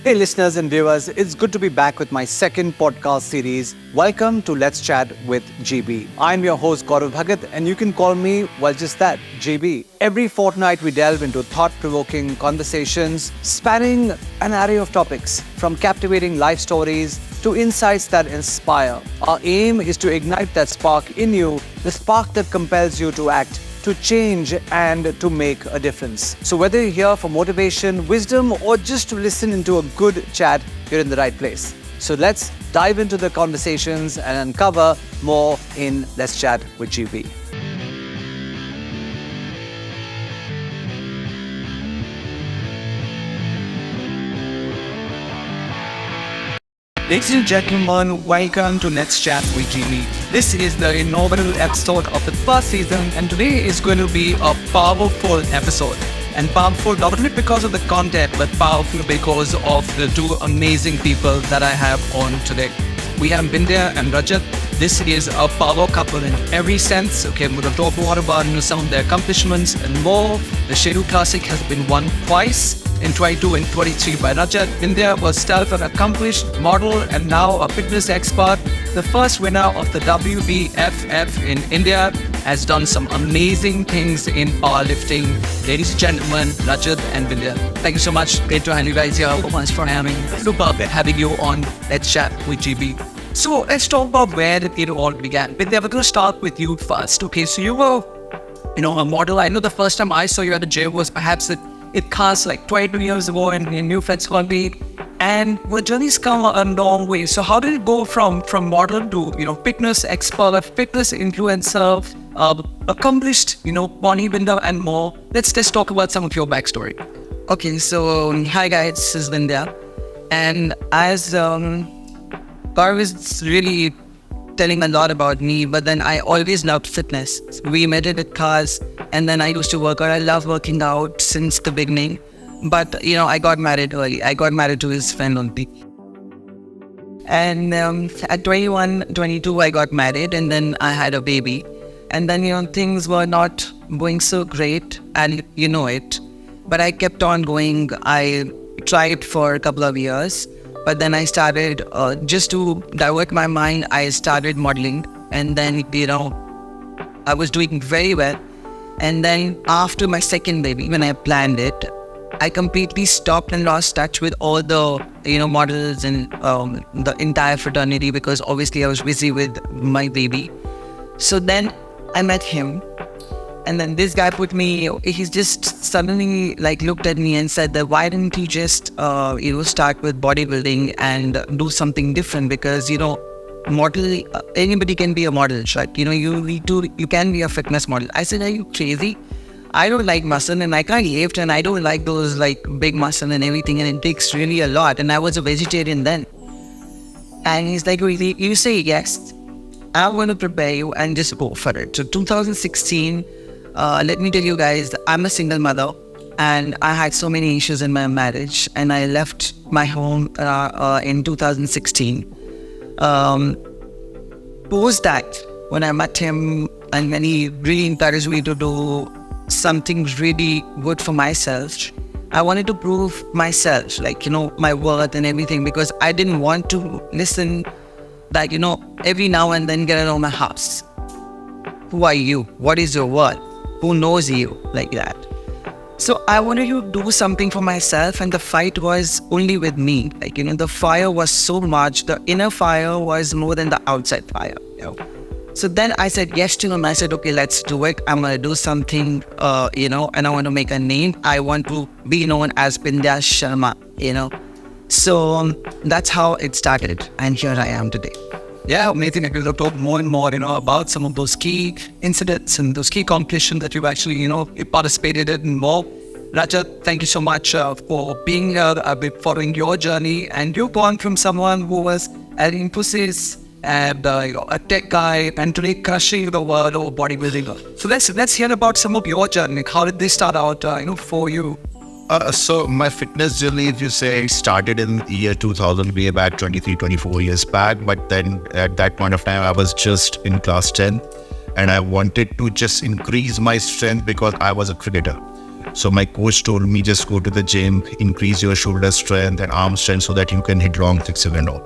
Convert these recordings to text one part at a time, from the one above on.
Hey, listeners and viewers, it's good to be back with my second podcast series. Welcome to Let's Chat with GB. I'm your host, Gaurav Bhagat, and you can call me, well, just that, GB. Every fortnight, we delve into thought provoking conversations spanning an array of topics, from captivating life stories to insights that inspire. Our aim is to ignite that spark in you, the spark that compels you to act, to change and to make a difference. So whether you're here for motivation, wisdom, or just to listen into a good chat, you're in the right place. So let's dive into the conversations and uncover more in Let's Chat with GB. Ladies and gentlemen, welcome to Let's Chat with Jimmy. This is the inaugural episode of the first season, and today is going to be a powerful episode. And powerful not only because of the content, but powerful because of the two amazing people that I have on today. We have Vindhya and Rajat. This is a power couple in every sense. Okay, I'm going to talk more about some of their accomplishments and more. The Shedu Classic has been won twice, in 22 and 23 by Rajat. Vindhya was still an accomplished model and now a fitness expert. The first winner of the WBFF in India, has done some amazing things in powerlifting. Ladies and gentlemen, Rajat and Vindhya, thank you so much. Great to have you guys here. Thanks for having me. Super having you on Let's Chat with GB. So let's talk about where it all began. Vindhya, we're going to start with you first. Okay, so you were, a model. I know the first time I saw you at the gym was perhaps it costs like 22 years ago, and new friends called me. And the journey's come a long way. So how did it go from model to, fitness expert, fitness influencer, accomplished, bodybuilder and more? Let's talk about some of your backstory. Okay, so hi guys, this is Vindhya. And as Gaurav is really telling a lot about me, but then I always loved fitness. We met at cars, and then I used to work out. I love working out since the beginning. But, I got married early. I got married to his friend only. And at 21, 22, I got married, and then I had a baby. And then, things were not going so great, and you know it. But I kept on going. I tried for a couple of years. But then I started, just to divert my mind, I started modeling. And then, I was doing very well. And then after my second baby, when I planned it, I completely stopped and lost touch with all the, models and the entire fraternity, because obviously I was busy with my baby. So then I met him. And then this guy he's just suddenly looked at me and said that why didn't you just, start with bodybuilding and do something different? Because, model, anybody can be a model, right? You can be a fitness model. I said, are you crazy? I don't like muscle and I can't lift, and I don't like those big muscle and everything, and it takes really a lot. And I was a vegetarian then. And he's like, really? You say yes, I'm going to prepare you and just go for it. So 2016, let me tell you guys, I'm a single mother and I had so many issues in my marriage, and I left my home in 2016. Post that, when I met him and when he really encouraged me to do something really good for myself, I wanted to prove myself, my worth and everything, because I didn't want to listen that, every now and then get around my house. Who are you? What is your worth? Who knows you? Like that. So I wanted to do something for myself, and the fight was only with me. The fire was so much, the inner fire was more than the outside fire. So then I said yes to him. I said, okay, let's do it. I'm going to do something, and I want to make a name. I want to be known as Vindhya Sharma, So that's how it started. And here I am today. Yeah, amazing. We'll talk more and more, about some of those key incidents and those key accomplishments that you've actually, participated in more. Rajat, thank you so much for being here. I've been following your journey, and you've gone from someone who was an Infosys and a tech guy, and today crushing the world of bodybuilding. So let's hear about some of your journey. How did this start out, for you? So my fitness journey, as you say, started in the year 2000, way back 23, 24 years back. But then at that point of time, I was just in class 10, and I wanted to just increase my strength because I was a cricketer. So my coach told me, just go to the gym, increase your shoulder strength and arm strength so that you can hit long sixes and all.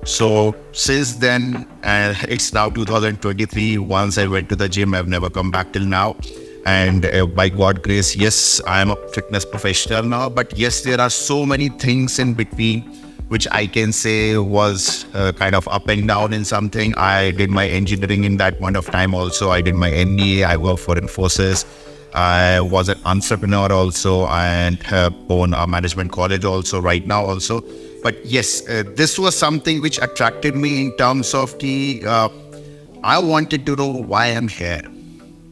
So since then, it's now 2023. Once I went to the gym, I've never come back till now. And by God's grace, yes, I am a fitness professional now. But yes, there are so many things in between which I can say was kind of up and down in something. I did my engineering in that point of time also. I did my MBA. I worked for Infosys. I was an entrepreneur also, and own a management college also right now also. But yes, this was something which attracted me in terms of I wanted to know why I'm here.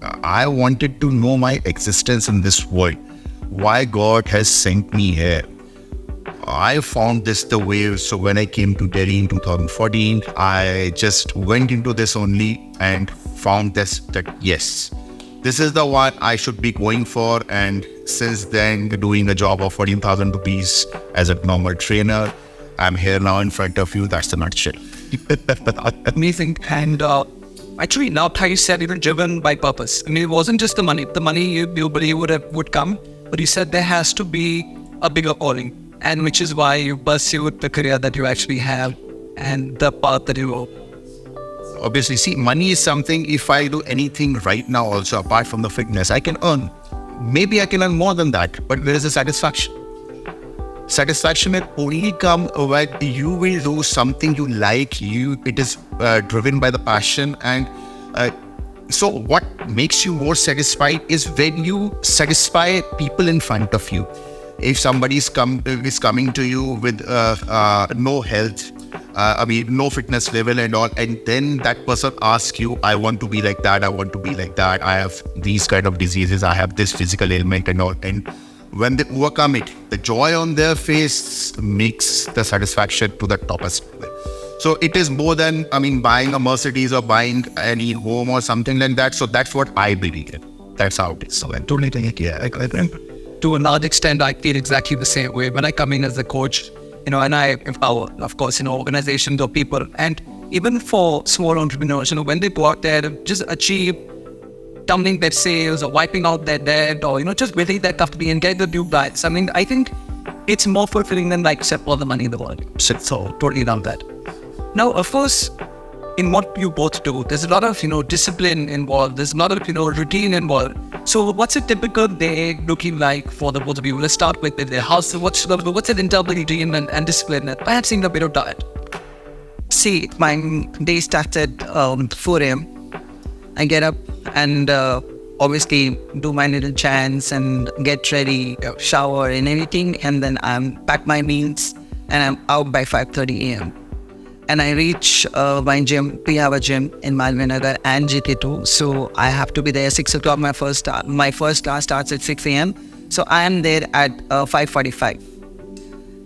I wanted to know my existence in this world, why God has sent me here. I found this the way. So when I came to Delhi in 2014, I just went into this only and found this, that yes, this is the one I should be going for. And since then, doing a job of 14,000 rupees as a normal trainer, I'm here now in front of you. That's the nutshell. Amazing. And actually, now how you said, even driven by purpose. I mean, it wasn't just the money. The money you believe would come, but you said there has to be a bigger calling, and which is why you pursued the career that you actually have and the path that you go. Obviously, see, money is something, if I do anything right now also, apart from the fitness, I can earn. Maybe I can earn more than that, but where is the satisfaction? Satisfaction will only come when you will do something you like. It is driven by the passion. And so what makes you more satisfied is when you satisfy people in front of you. If somebody is coming to you with no health, no fitness level and all, and then that person asks you, I want to be like that, I want to be like that, I have these kind of diseases, I have this physical ailment and all, and when they overcome it, the joy on their face makes the satisfaction to the topest level. So it is more than, buying a Mercedes or buying any home or something like that. So that's what I believe in. That's how it is. So I totally think, I think. To a large extent, I feel exactly the same way. When I come in as a coach, and I empower, of course, organizations or people. And even for small entrepreneurs, when they go out there to just achieve doubling their sales or wiping out their debt or, just building their company and getting the new clients. I think it's more fulfilling than except all the money in the world. So totally love that. Now, of course, in what you both do, there's a lot of, discipline involved. There's a lot of, routine involved. So what's a typical day looking like for the both of you? Let's start with the house. What's an internal routine and discipline? Perhaps in a bit of diet. See, my day starts at 4 a.m. I get up and obviously do my little chants and get ready, shower and everything. And then I'm pack my meals and I'm out by 5:30 a.m. And I reach my gym. We have a gym in Malvinagar and GK2. So I have to be there 6 o'clock. My first class starts at 6 a.m. So I am there at 5:45.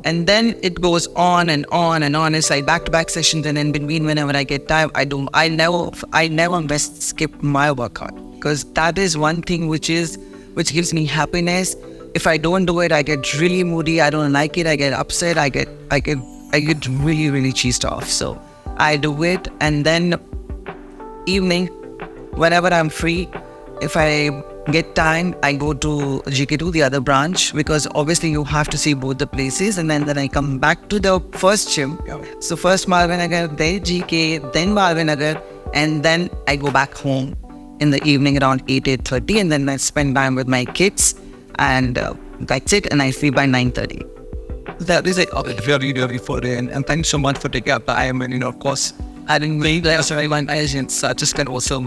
And then it goes on and on and on. It's like back-to-back sessions, and in between, whenever I get time, I never best skip my workout, because that is one thing which gives me happiness. If I don't do it, I get really moody. I don't like it. I get upset. I get really, really cheesed off. So I do it, and then evening, whenever I'm free, if I get time, I go to GK2, the other branch, because obviously you have to see both the places. And then I come back to the first gym. So first Malvinagar, then GK, then Malvinagar, and then I go back home in the evening around 8:30, and then I spend time with my kids, and that's it. And I sleep by 9:30. That is it. Very, very full day. And thanks so much for taking up time. And, of course, adding me, my agents, just can also,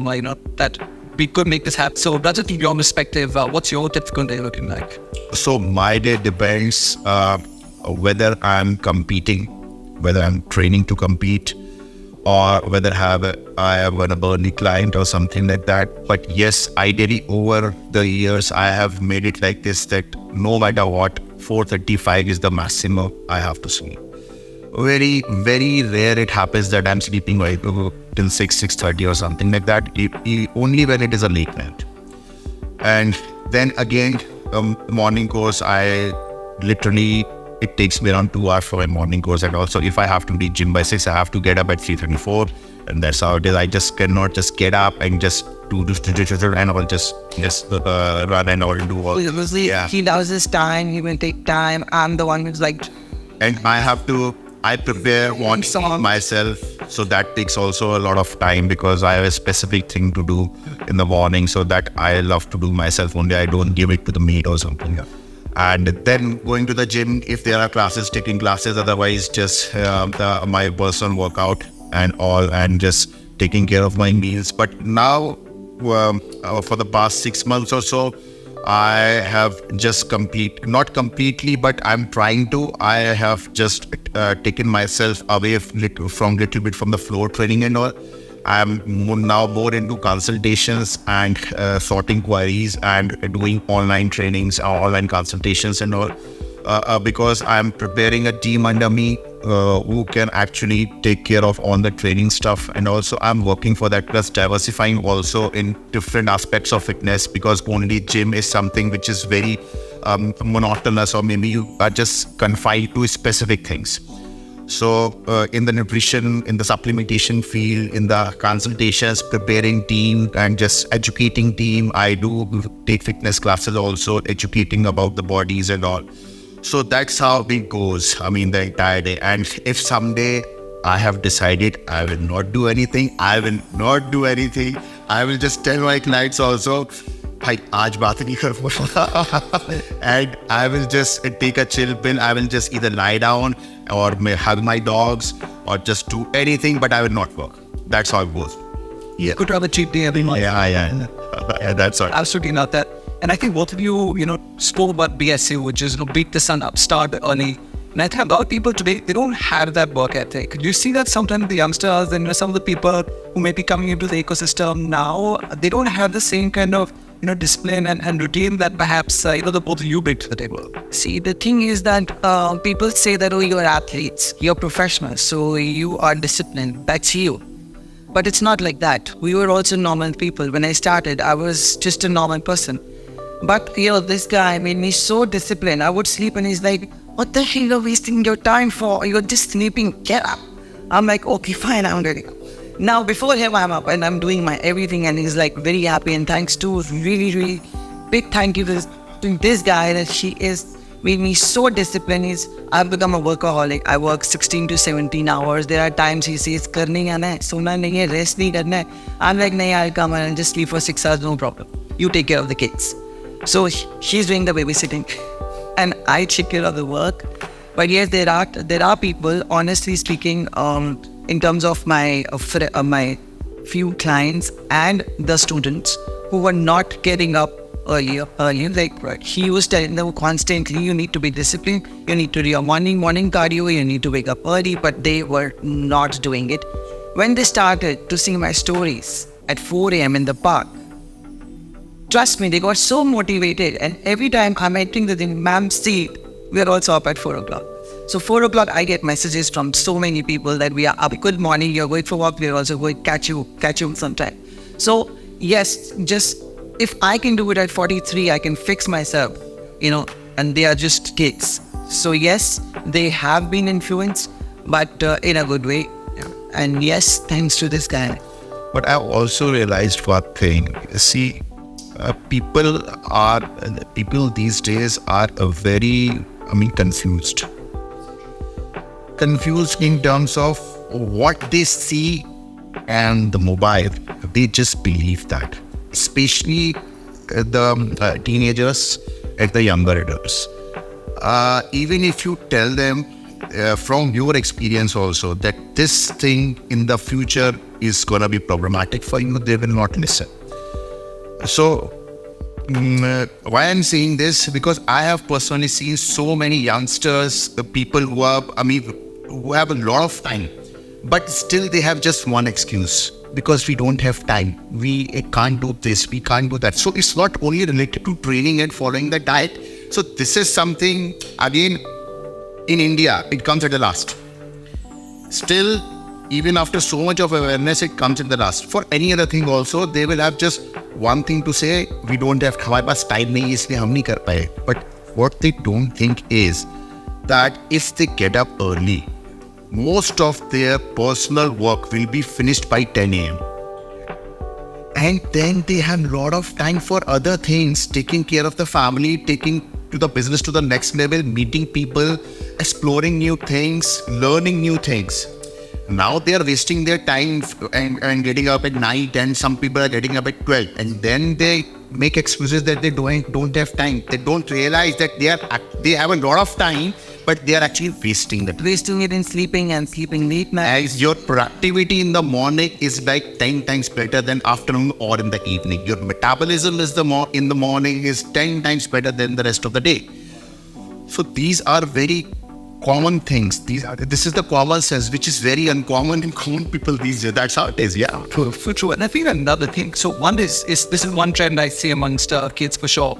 that we could make this happen. So, Rajat, from your perspective, what's your typical day looking like? So my day depends whether I'm competing, whether I'm training to compete, or whether I have an early client or something like that. But yes, ideally over the years, I have made it like this, that no matter what, 4:35 is the maximum I have to sleep. Very, very rare it happens that I'm sleeping till 6:30 or something like that. Only when it is a late night. And then again, morning course, it takes me around 2 hours for my morning course. And also if I have to reach gym by 6, I have to get up at 3:34. And that's how it is. I just cannot just get up and just to do and all just run and all do all. Obviously, he does his time. He will take time. I'm the one who's like, And I prepare one song myself, so that takes also a lot of time because I have a specific thing to do in the morning, so that I love to do myself only. I don't give it to the maid or something. And then going to the gym, if there are classes, taking classes, otherwise just my personal workout and all, and just taking care of my meals. But now, for the past 6 months or so, I have just not completely, but I'm trying to. I have just taken myself away from little bit from the floor training and all. I'm now more into consultations and sorting queries and doing online trainings, online consultations and all. Because I'm preparing a team under me who can actually take care of all the training stuff, and also I'm working for that, plus diversifying also in different aspects of fitness, because only gym is something which is very monotonous, or maybe you are just confined to specific things. So in the nutrition, in the supplementation field, in the consultations, preparing team and just educating team, I do take fitness classes also, educating about the bodies and all. So that's how it goes, the entire day. And if someday I have decided I will not do anything, I will not do anything. I will just tell my clients also, "Bhai, aaj baat nahi kar." And I will just take a chill pill. I will just either lie down or may hug my dogs or just do anything, but I will not work. That's how it goes. Yeah. Good to have a cheat day every month. Yeah, that's all. Absolutely not that. And I think both of you, spoke about BSU, which is, beat the sun up, start early. And I think a lot of people today, they don't have that work ethic. Do you see that sometimes the youngsters and some of the people who may be coming into the ecosystem now, they don't have the same kind of, discipline and routine that perhaps, the both of you bring to the table? see, the thing is that people say that, oh, you're athletes, you're professionals, so you are disciplined. That's you. But it's not like that. We were also normal people. When I started, I was just a normal person. But, this guy made me so disciplined. I would sleep and he's like, what the hell are you wasting your time for? You're just sleeping. Get up. I'm like, okay, fine, I'm ready. Now, before him, I'm up and I'm doing my everything, and he's like very happy. And thanks to really, really big thank you to this guy, that she is made me so disciplined. I've become a workaholic. I work 16 to 17 hours. There are times he says, karne aana hai, sona nahi hai, rest nahi karna hai. I'm like, nahi, I'll come and just sleep for 6 hours, no problem. You take care of the kids. So she's doing the babysitting and I take care of the work. But yes, there are people, honestly speaking, in terms of my few clients and the students who were not getting up earlier. Like he was telling them constantly, you need to be disciplined, you need to do your morning cardio, you need to wake up early, but they were not doing it. When they started to see my stories at 4 a.m. in the park, trust me, they got so motivated, and every time I'm entering the thing, ma'am, see, we're also up at 4 o'clock. So 4 o'clock, I get messages from so many people that we are up. Good morning, you're going for walk, we're also going catch you sometime. So yes, just if I can do it at 43, I can fix myself, and they are just kids. So yes, they have been influenced, but in a good way. And yes, thanks to this guy. But I also realized one thing. See, people these days are very, confused. Confused in terms of what they see and the mobile. They just believe that. Especially the teenagers and the younger adults. Even if you tell them from your experience also that this thing in the future is going to be problematic for you, they will not listen. So, why I'm saying this? Because I have personally seen so many youngsters, people who have a lot of time, but still they have just one excuse: because we don't have time. We can't do this, we can't do that. So it's not only related to training and following the diet. So this is something, again, in India, it comes at the last. Still, even after so much of awareness, it comes in the last. For any other thing also, they will have just one thing to say: we don't have, हमारे पास time नहीं है, इसलिए हम नहीं कर पाए. But what they don't think is that if they get up early, most of their personal work will be finished by 10 a.m. And then they have a lot of time for other things, taking care of the family, taking to the business to the next level, meeting people, exploring new things, learning new things. Now they are wasting their time and getting up at night, and some people are getting up at 12, and then they make excuses that they don't have time. They don't realize that they have a lot of time, but they are actually wasting the time. Wasting it in sleeping and sleeping late night. As your productivity in the morning is like 10 times better than afternoon or in the evening. Your metabolism is in the morning is 10 times better than the rest of the day. So these are very common things. This is the common sense, which is very uncommon in common people these days. That's how it is. Yeah. True. And I think another thing. So one is this is one trend I see amongst kids for sure.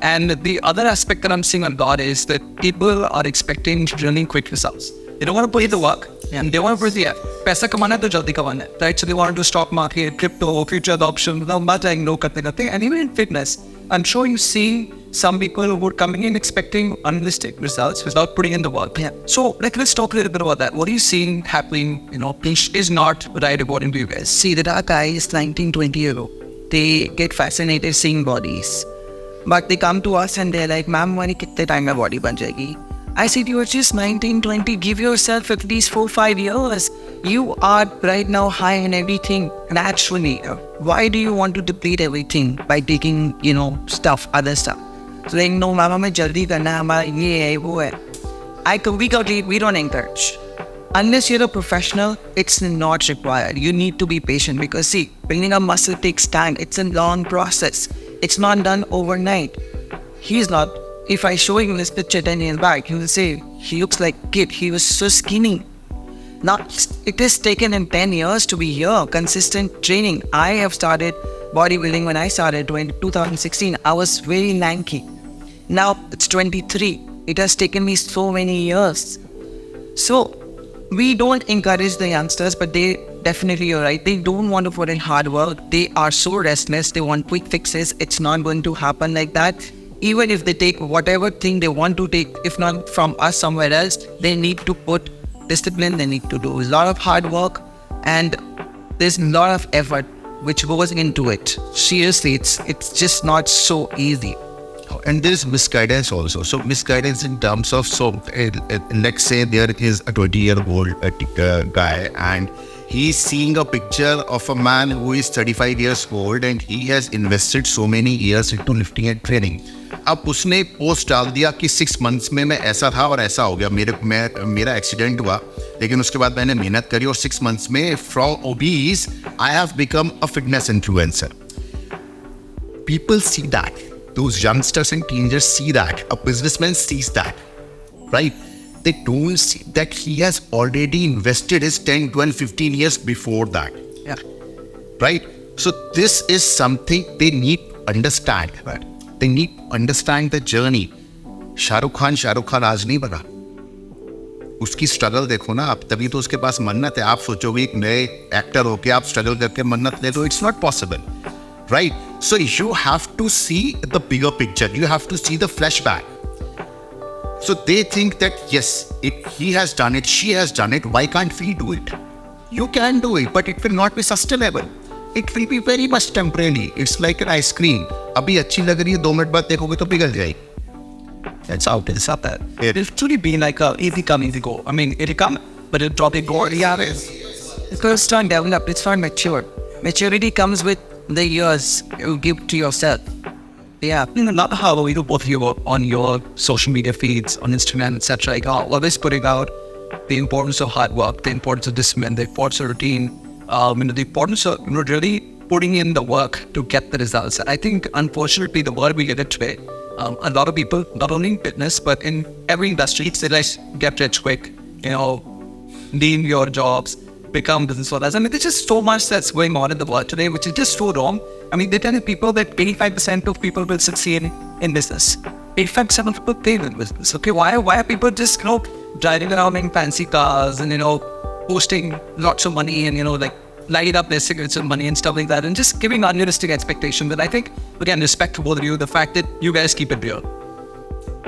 And the other aspect that I'm seeing a lot is that people are expecting really quick results. They don't want to put in the work, and they want to put the paisa kamana hai to jaldi kamana hai, right? So they want to do stock market, crypto, future adoption, without much no karte. And even in fitness, I'm sure you see some people who are coming in expecting unrealistic results without putting in the work. Yeah. So let's talk a little bit about that. What are you seeing happening, which is not right according to you guys? See, there are guys 19, 20 years old. They get fascinated seeing bodies. But they come to us and they're like, ma'am, when kitne time mein body ban jayegi? I said, you're just 19, 20. Give yourself at least 4-5 years. You are right now high in everything naturally. Why do you want to deplete everything by taking, other stuff? So like, no, mama, main jaldi karna hai, hamara ye hai, wo hai. We don't encourage. Unless you're a professional, it's not required. You need to be patient because see, building a muscle takes time. It's a long process. It's not done overnight. If I show him this picture 10 years back, he will say, he looks like a kid. He was so skinny. Now, it has taken him 10 years to be here. Consistent training. I have started bodybuilding when I started in 2016. I was very lanky. Now, it's 23. It has taken me so many years. So, we don't encourage the youngsters, but you're right. They don't want to put in hard work. They are so restless. They want quick fixes. It's not going to happen like that. Even if they take whatever thing they want to take, if not from us somewhere else, they need to put discipline. They need to do a lot of hard work, and there's a lot of effort which goes into it. Seriously, it's just not so easy. And there is misguidance also. So misguidance in terms of, let's say there is a 20-year-old guy and he's seeing a picture of a man who is 35 years old and he has invested so many years into lifting and training. अब उसने post डाल दिया कि 6 months में मैं ऐसा था और ऐसा हो गया, मेरा एक्सीडेंट हुआ, लेकिन उसके बाद मैंने मेहनत करी और 6 months में from obese I have become a fitness influencer. People see that. Those youngsters and teenagers see that. A businessman sees that, right? They don't see that he has already invested his 10, 12, 15 years before that. Yeah. Right? So this is something they need to understand. Right? They need to understand the journey. Shahrukh Khan आज नहीं बना. उसकी struggle देखो ना आप, तभी तो उसके पास मन्नत है. आप सोचोगे एक नए एक्टर होके आप स्ट्रगल करके मन्नत ले, तो it's not possible. Right? So you have to see the bigger picture. You have to see the flashback. So they think that yes, if he has done it, she has done it, why can't we do it? You can do it, but it will not be sustainable. It will be very much temporary. It's like an ice cream. अभी अच्छी लग रही है, 2 minute बाद देखोगे तो पिघल जाएगी. That's how it is. Not that. It's truly been like a easy come, easy go. I mean, it'll come, but it'll drop, it go. Yeah, it is. It's going to start develop. It's not mature. Maturity comes with the years you give to yourself. Yeah. A lot of how we do both of you on your social media feeds, on Instagram, etc. Like, always putting out the importance of hard work, the importance of discipline, the importance of routine, the importance of really putting in the work to get the results. And I think, unfortunately, the world we live in today, a lot of people, not only in fitness, but in every industry, they like get rich quick, leave your jobs, become business owners. I mean, there's just so much that's going on in the world today, which is just so wrong. I mean, they're telling people that 85% of people will succeed in business. 85% of people fail in business. Okay, why are people just, driving around in fancy cars and, posting lots of money and, lighting up their cigarettes with money and stuff like that and just giving unrealistic expectations. But I think, again, respect to both of you, the fact that you guys keep it real.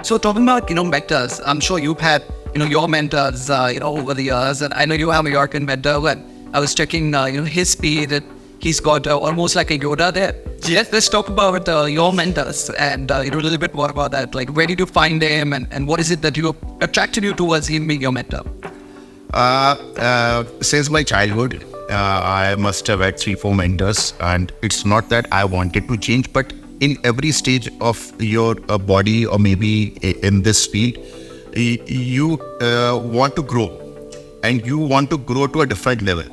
So talking about, mentors, I'm sure you've had, your mentors, over the years, and I know you have a Yorkin mentor, but I was checking, his speed, and He's got almost like a Yoda there. Let's talk about your mentors and a little bit more about that. Like, where did you find him, and what is it that attracted you towards him being your mentor? Since my childhood, I must have had 3-4 mentors, and it's not that I wanted to change, but in every stage of your body, or maybe in this field, you want to grow, and you want to grow to a different level.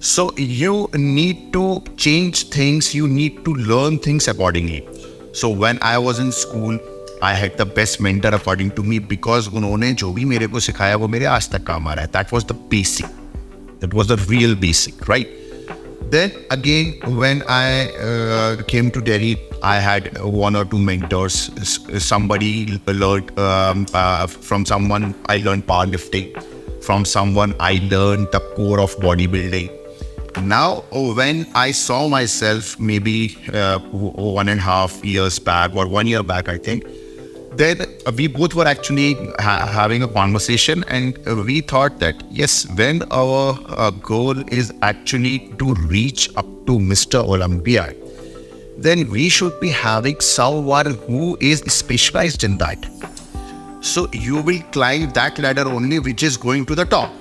So you need to change things, you need to learn things accordingly. So when I was in school, I had the best mentor according to me, because उन्होंने जो भी मेरे को सिखाया वो मेरे आज तक काम आ रहा है. That was the basic. That was the real basic, right? Then again, when I came to Delhi, I had 1 or 2 mentors. Somebody learned from someone. I learned powerlifting. From someone, I learned the core of bodybuilding. Now, when I saw myself maybe 1.5 years back, or 1 year back, I think, then we both were actually having a conversation, and we thought that yes, when our goal is actually to reach up to Mr. Olympia, then we should be having someone who is specialized in that. So you will climb that ladder only which is going to the top.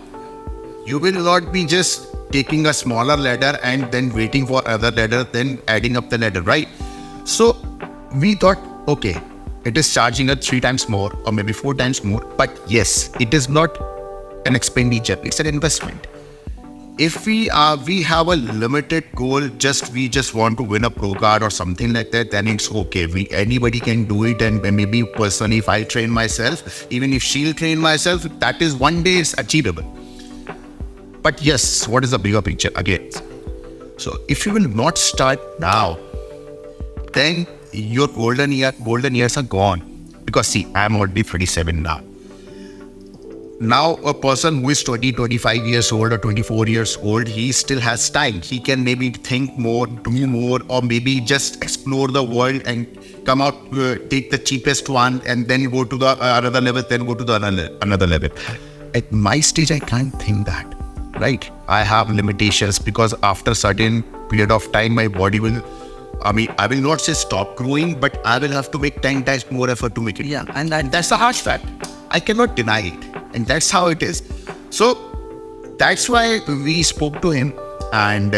You will not be just taking a smaller ladder and then waiting for other ladder, then adding up the ladder, right? So we thought, okay, it is charging us 3 times more or maybe 4 times more, but yes, it is not an expenditure, it's an investment. If we have a limited goal, we just want to win a pro card or something like that, then it's okay. Anybody can do it, and maybe personally, if I train myself, even if she'll train myself, that is one day is achievable. But yes, what is the bigger picture again? So if you will not start now, then your golden years are gone. Because see, I'm already 37 now. Now a person who is 20, 25 years old or 24 years old, he still has time. He can maybe think more, do more, or maybe just explore the world and come out, take the cheapest one, and then go to the another level, then go to the another level. At my stage, I can't think that, right? I have limitations, because after certain period of time, my body will, I will not say stop growing, but I will have to make 10 times more effort to make it. Yeah, and That's the harsh fact. I cannot deny it. And that's how it is. So that's why we spoke to him, and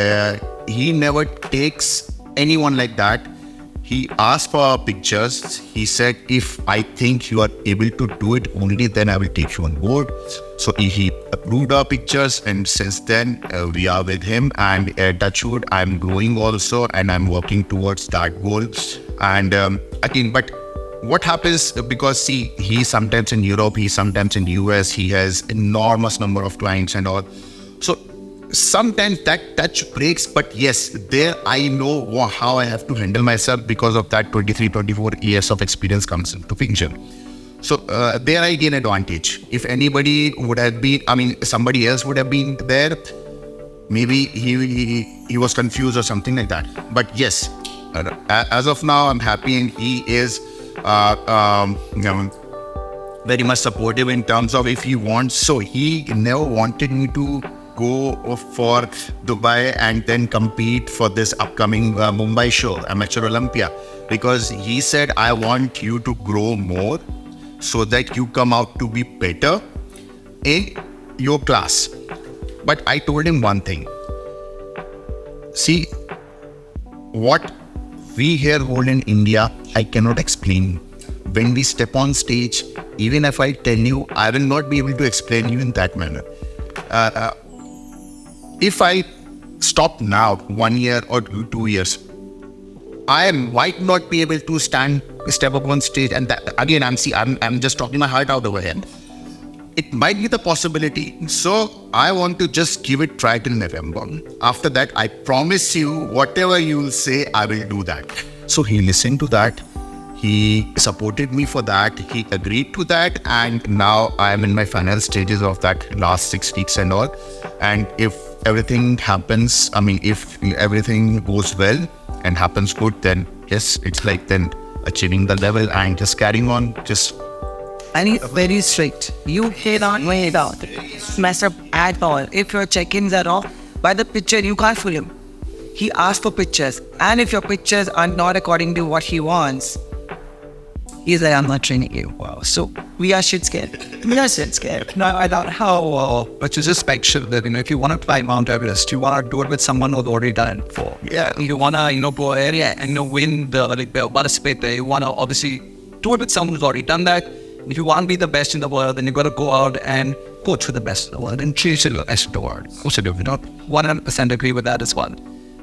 he never takes anyone like that. He asked for our pictures. He said, if I think you are able to do it, only then I will take you on board. So he approved our pictures, and since then we are with him, and touchwood, I'm growing also, and I'm working towards that goal. And again, but what happens, because see, he's sometimes in Europe, he's sometimes in US, he has enormous number of clients and all. So sometimes that touch breaks, but yes, there I know how I have to handle myself, because of that 23, 24 years of experience comes into picture. So there I gain advantage. If anybody would have been, somebody else would have been there, maybe he was confused or something like that. But yes, as of now, I'm happy, and he is very much supportive in terms of if he wants. So he never wanted me to go for Dubai and then compete for this upcoming Mumbai show, Amateur Olympia, because he said, I want you to grow more so that you come out to be better in your class. But I told him one thing. See, what we here hold in India, I cannot explain. When we step on stage, even if I tell you, I will not be able to explain you in that manner. If I stop now, 1 year or 2 years, I might not be able to step up on stage. And that, again, I'm just talking my heart out over here. It might be the possibility. So I want to just give it try till November. After that, I promise you, whatever you will say, I will do that. So he listened to that. He supported me for that. He agreed to that. And now I am in my final stages of that last 6 weeks and all. And if everything happens, if everything goes well and happens good, then yes, it's like then achieving the level and just carrying on, just. And he's very strict. You cannot mess up at all. If your check-ins are off, by the picture, you can't fool him. He asks for pictures. And if your pictures are not according to what he wants, he's like, I'm not training you. Wow. So we are shit scared. We are shit scared. Now, I thought how, but you just mentioned that, if you want to climb Mount Everest, you want to do it with someone who's already done it before. Yeah. You want to, go ahead and win participate there. You want to obviously do it with someone who's already done that. If you want to be the best in the world, then you got to go out and coach with the best in the world and chase the best in the world. Also, do 100% agree with that as well.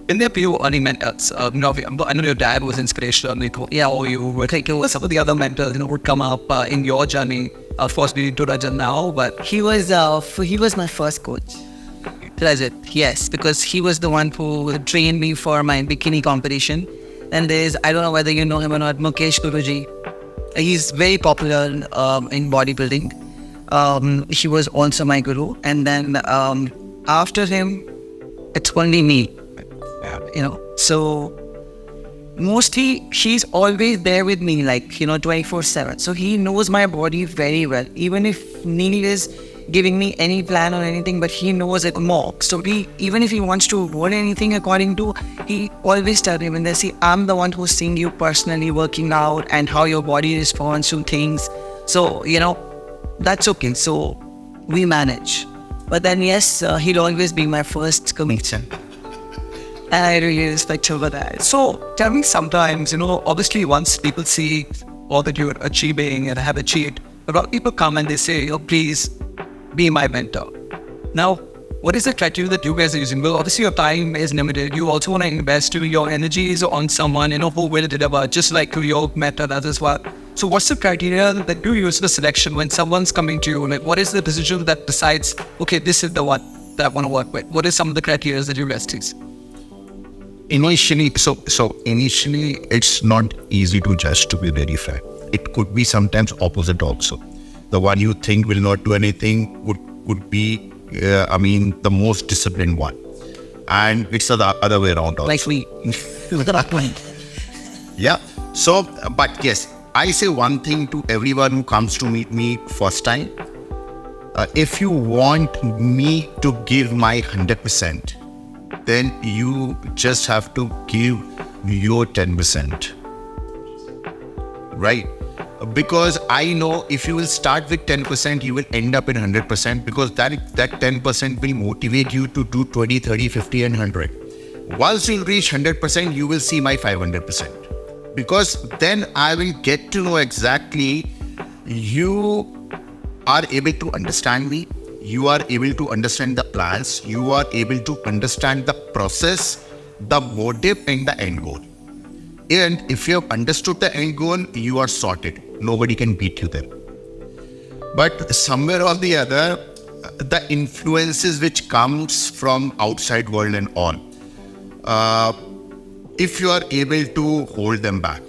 In their few early mentors, I know your dad was inspirational. You were taking some of the other mentors, would come up in your journey. Of course, we need to Rajan now, but He was my first coach. Rajat, yes, because he was the one who trained me for my bikini competition. And there's, I don't know whether you know him or not, Mukesh Guruji. He's very popular in bodybuilding. He was also my guru. And then after him, it's only me. So mostly he's always there with me, 24/7. So he knows my body very well. Even if Neil is giving me any plan or anything, but he knows it more. So even if he wants to avoid anything according to, he always tell him, and they see, I'm the one who's seeing you personally working out and how your body responds to things. So, that's okay. So we manage. But then, yes, he'll always be my first comedian. And I really respect him for that. So tell me sometimes, obviously once people see all that you're achieving and have achieved, a lot of people come and they say, please be my mentor. Now, what is the criteria that you guys are using? Well, obviously your time is limited. You also want to invest your energies on someone, who will deliver, just like your mentor does as well. So what's the criteria that you use for selection when someone's coming to you? What is the decision that decides, okay, this is the one that I want to work with? What is some of the criteria that you guys use? Initially, initially, it's not easy to judge, to be very frank. It could be sometimes opposite also. The one you think will not do anything would be, the most disciplined one. And it's the other way around also. Like me. Yeah. So, but yes, I say one thing to everyone who comes to meet me first time. If you want me to give my 100%, then you just have to give your 10%. Right? Because I know if you will start with 10%, you will end up in 100%, because that 10% will motivate you to do 20, 30, 50 and 100. Once you reach 100%, you will see my 500%. Because then I will get to know exactly you are able to understand me. You are able to understand the plans. You are able to understand the process, the motive and the end goal. And if you have understood the end goal, you are sorted. Nobody can beat you there. But somewhere or the other, the influences which comes from outside world and all, if you are able to hold them back,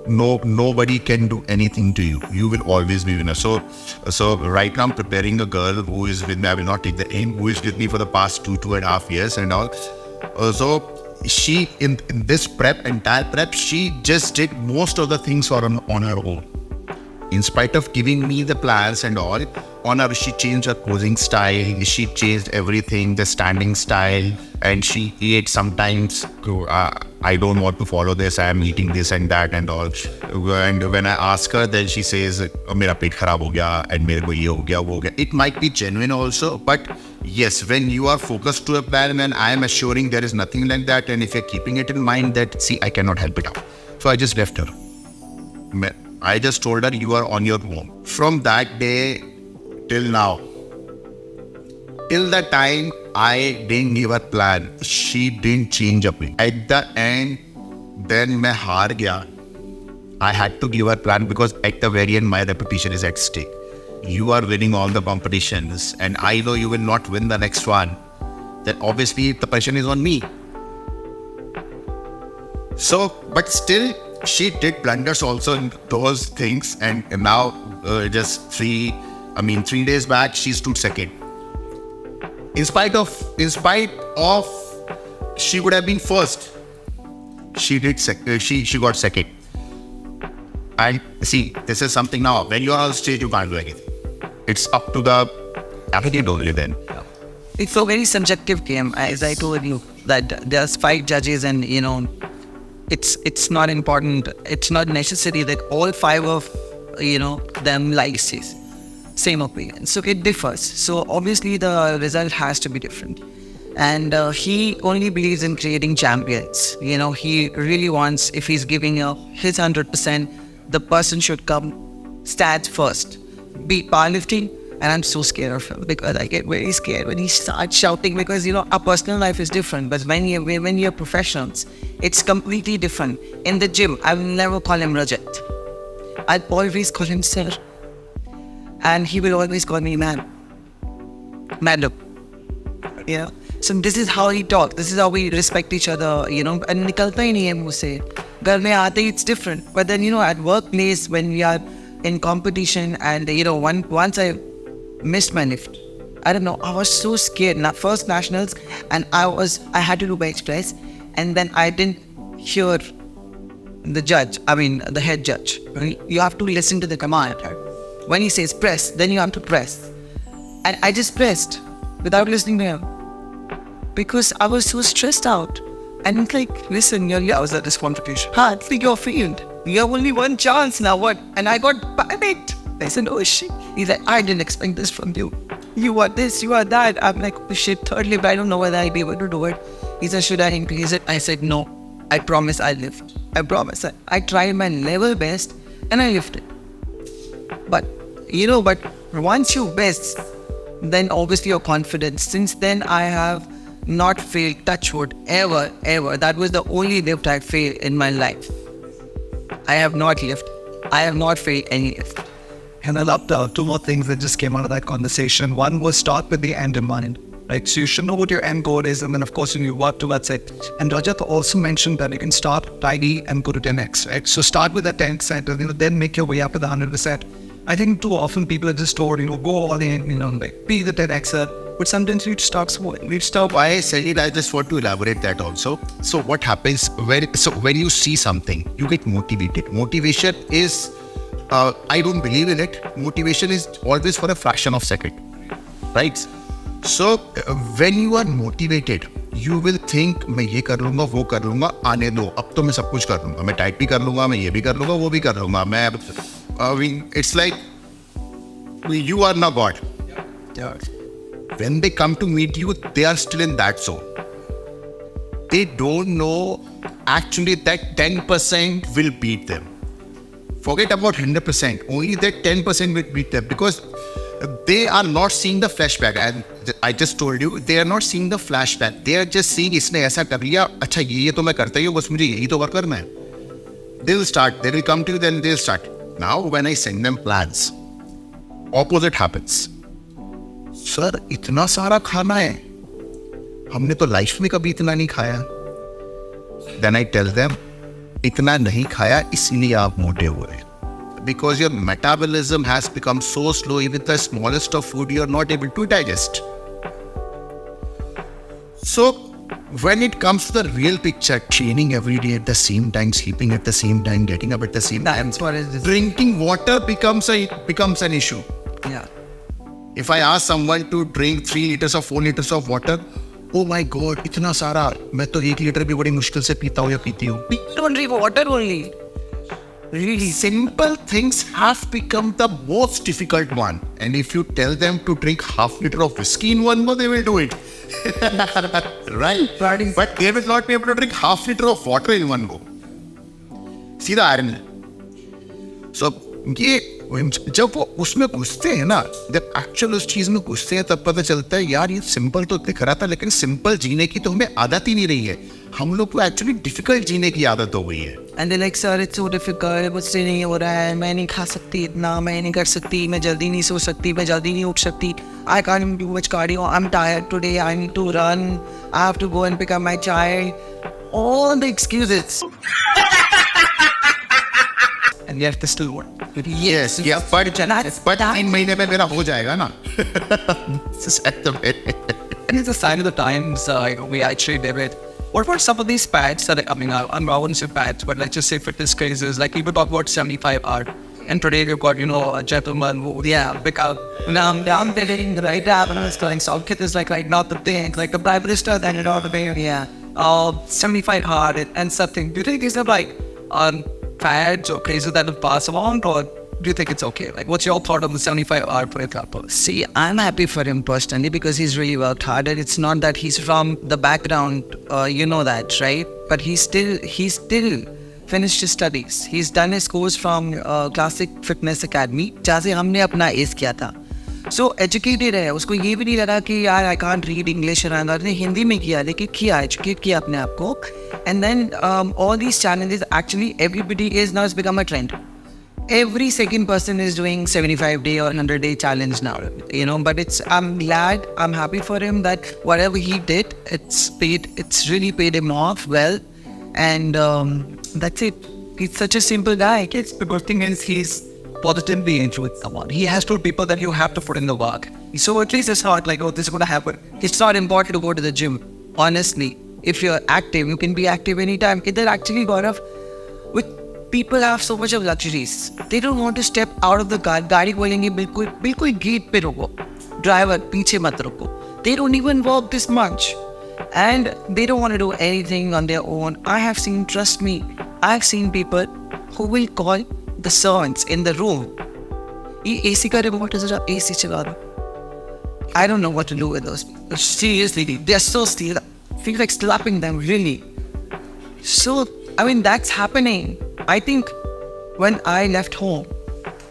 nobody can do anything to you. You will always be winner. So right now I'm preparing a girl who is with me. I will not take the aim. Who is with me for the past 2.5 years and all. So she in this entire prep, she just did most of the things on her own. In spite of giving me the plans and all, she changed her posing style, she changed everything, the standing style, and she ate sometimes, I don't want to follow this, I am eating this and that and all. And when I ask her, then she says, mera pet kharab ho gaya, and mere ko ye ho gaya, wo ho gaya. It might be genuine also, but yes, when you are focused to a plan, and I am assuring there is nothing like that, and if you're keeping it in mind that, see, I cannot help it out. So I just left her. I just told her, you are on your own. From that day till now, till the time I didn't give her plan, she didn't change a bit. At the end, then मैं हार गया. I had to give her plan because at the very end, my reputation is at stake. You are winning all the competitions and I know you will not win the next one. Then obviously the pressure is on me. So, but still, she did blunders also in those things, and now just 3 days back she stood second. In spite of she would have been first, she got second. And see, this is something now, when you are on stage, you can't do anything. It's up to the attitude only then. It's a very subjective game, as I told you, that there's 5 judges, and it's not important. It's not necessary that all 5 of them likes his same opinion. So it differs. So obviously the result has to be different. And he only believes in creating champions. He really wants, if he's giving his 100%, the person should come stand first. Be powerlifting, and I'm so scared of him because I get very scared when he starts shouting, because our personal life is different, but when you're professionals, it's completely different. In the gym, I will never call him Rajat. I'll always call him sir, and he will always call me madam. So this is how he talks. This is how we respect each other. And निकलता ही नहीं है मुँह से. घर में आते ही it's different. But then at workplace, when we are in competition, and once I missed my lift. I don't know, I was so scared. First nationals, and I had to do by express, and then I didn't hear the head judge. You have to listen to the command. When he says press, then you have to press. And I just pressed without listening to him because I was so stressed out. And it's like, listen, I was at this competition. It's like your field. You have only one chance now, what? And I got panicked. I said, oh shit. He's like, I didn't expect this from you. You are this, you are that. I'm like, oh shit, third lift, I don't know whether I'll be able to do it. He said, should I increase it? I said, no. I promise I'll lift. I promise. I tried my level best and I lifted. But once you best, then obviously your confidence. Since then, I have not failed, touch wood, ever. That was the only lift I failed in my life. I have not lifted. I have not failed any lift. And I loved 2 more things that just came out of that conversation. One was start with the end in mind, right? So you should know what your end goal is, and then of course when you work towards it. And Rajat also mentioned that you can start tiny and go to 10x, right? So start with that 10%, and then make your way up to the 100%. I think too often people are just told, go all in, be the 10xer. But sometimes you start small. Why I said it, I just want to elaborate that also. So what happens when you see something, you get motivated. Motivation is, I don't believe in it. Motivation is always for a fraction of second, right? So when you are motivated, you will think, मैं ये कर लूँगा, वो कर लूँगा, आने दो. अब तो मैं सब कुछ कर लूँगा. मैं डाइट भी कर लूँगा, मैं ये भी कर लूँगा, वो भी कर लूँगा. I mean, it's like you are not God. Yeah. When they come to meet you, they are still in that zone. They don't know actually that 10% will beat them. Forget about 100%. Only that 10% will beat them because they are not seeing the flashback. And I just told you, they are not seeing the flashback. They are just seeing, इसने ऐसा कर लिया, अच्छा ये तो मैं करता ही हूँ, बस मुझे यही तो करना है. They will start. They will come to you, then they'll start. Now, when I send them plans, opposite happens. Sir इतना सारा खाना है, हमने तो लाइफ में कभी इतना नहीं खाया. Then I tell them, इतना नहीं खाया इसलिए आप मोटे हुए. Because your metabolism has become so slow, even the smallest of food you are not able to digest. So when it comes to the real picture, training every day at the same time, sleeping at the same time, getting up at the same time, drinking water becomes an issue. Yeah. If I ask someone to drink 3 liters or 4 liters of water, oh my God, इतना सारा, मैं तो 1 litre भी बड़ी मुश्किल से पीता हूँ या पीती हूँ. Don't drink water only. Really simple things have become the most difficult one. And if you tell them to drink half liter of whiskey in one go, they will do it. Right? But they will not be able to drink half liter of water in one go. See the irony? So, जब वो उसमें घुसते हैं ना, जब actual उस चीज में घुसते हैं तब पता चलता है यार ये सिंपल तो दिख रहा था लेकिन सिंपल जीने की तो हमें आदत ही नहीं रही है. हम लोग को एक्चुअली डिफिकल्ट जीने की आदत हो गई है. And they're like, sir, it's so difficult, मुझसे नहीं हो रहा है, मैं नहीं खा सकती इतना, मैं नहीं कर सकती, मैं जल्दी नहीं सो सकती, मैं जल्दी नहीं उठ सकती. I can't do much cardio, I'm tired today, I need to run, I have to go and pick up my child. All the excuses. And yet they still work. Yes, yeah, but 3 महीने में मेरा हो जाएगा ना. Just at the minute. And it's a sign of the times we actually live it. What about some of these pads that I wouldn't say pads, but let's just say fitness crazes, like people talk about 75 hour. And today you've got, a gentleman who, become, now I'm getting the right app and I was going, South is like right now the thing, like the Prime Minister, then it all the way, 75 hard and something. Do you think these are like fads or crazy that will pass along, or do you think it's okay? Like, what's your thought on the 75 hour, for example? See, I'm happy for him personally because he's really worked hard. And it's not that he's from the background, you know that, right? But he still finished his studies. He's done his course from Classic Fitness Academy, जहाँ से हमने अपना S किया था. So educated है, उसको ये भी नहीं लगा कि यार I can't read English and उसने हिंदी में किया, लेकिन किया, educate किया अपने आप को. And then all these challenges, actually everybody is now, it's become a trend. Every second person is doing 75-day or 100-day challenge now, but I'm glad, I'm happy for him that whatever he did, it's really paid him off well. And that's it. He's such a simple guy. The good thing is he's positively influenced someone. He has told people that you have to put in the work. So at least it's not like, oh, this is going to happen. It's not important to go to the gym. Honestly, if you're active, you can be active anytime. They're actually Gaurav, with people have so much of luxuries. They don't want to step out of the car. गाड़ी बोलेंगे बिल्कुल gate पे रोको. Driver पीछे मत रोको. They don't even walk this much. And they don't want to do anything on their own. Trust me, I've seen people who will call the servants in the room. ये AC का remote is AC चला दो. I don't know what to do with those people. Seriously, they're so still. I feel like slapping them, really. So, that's happening. I think when I left home,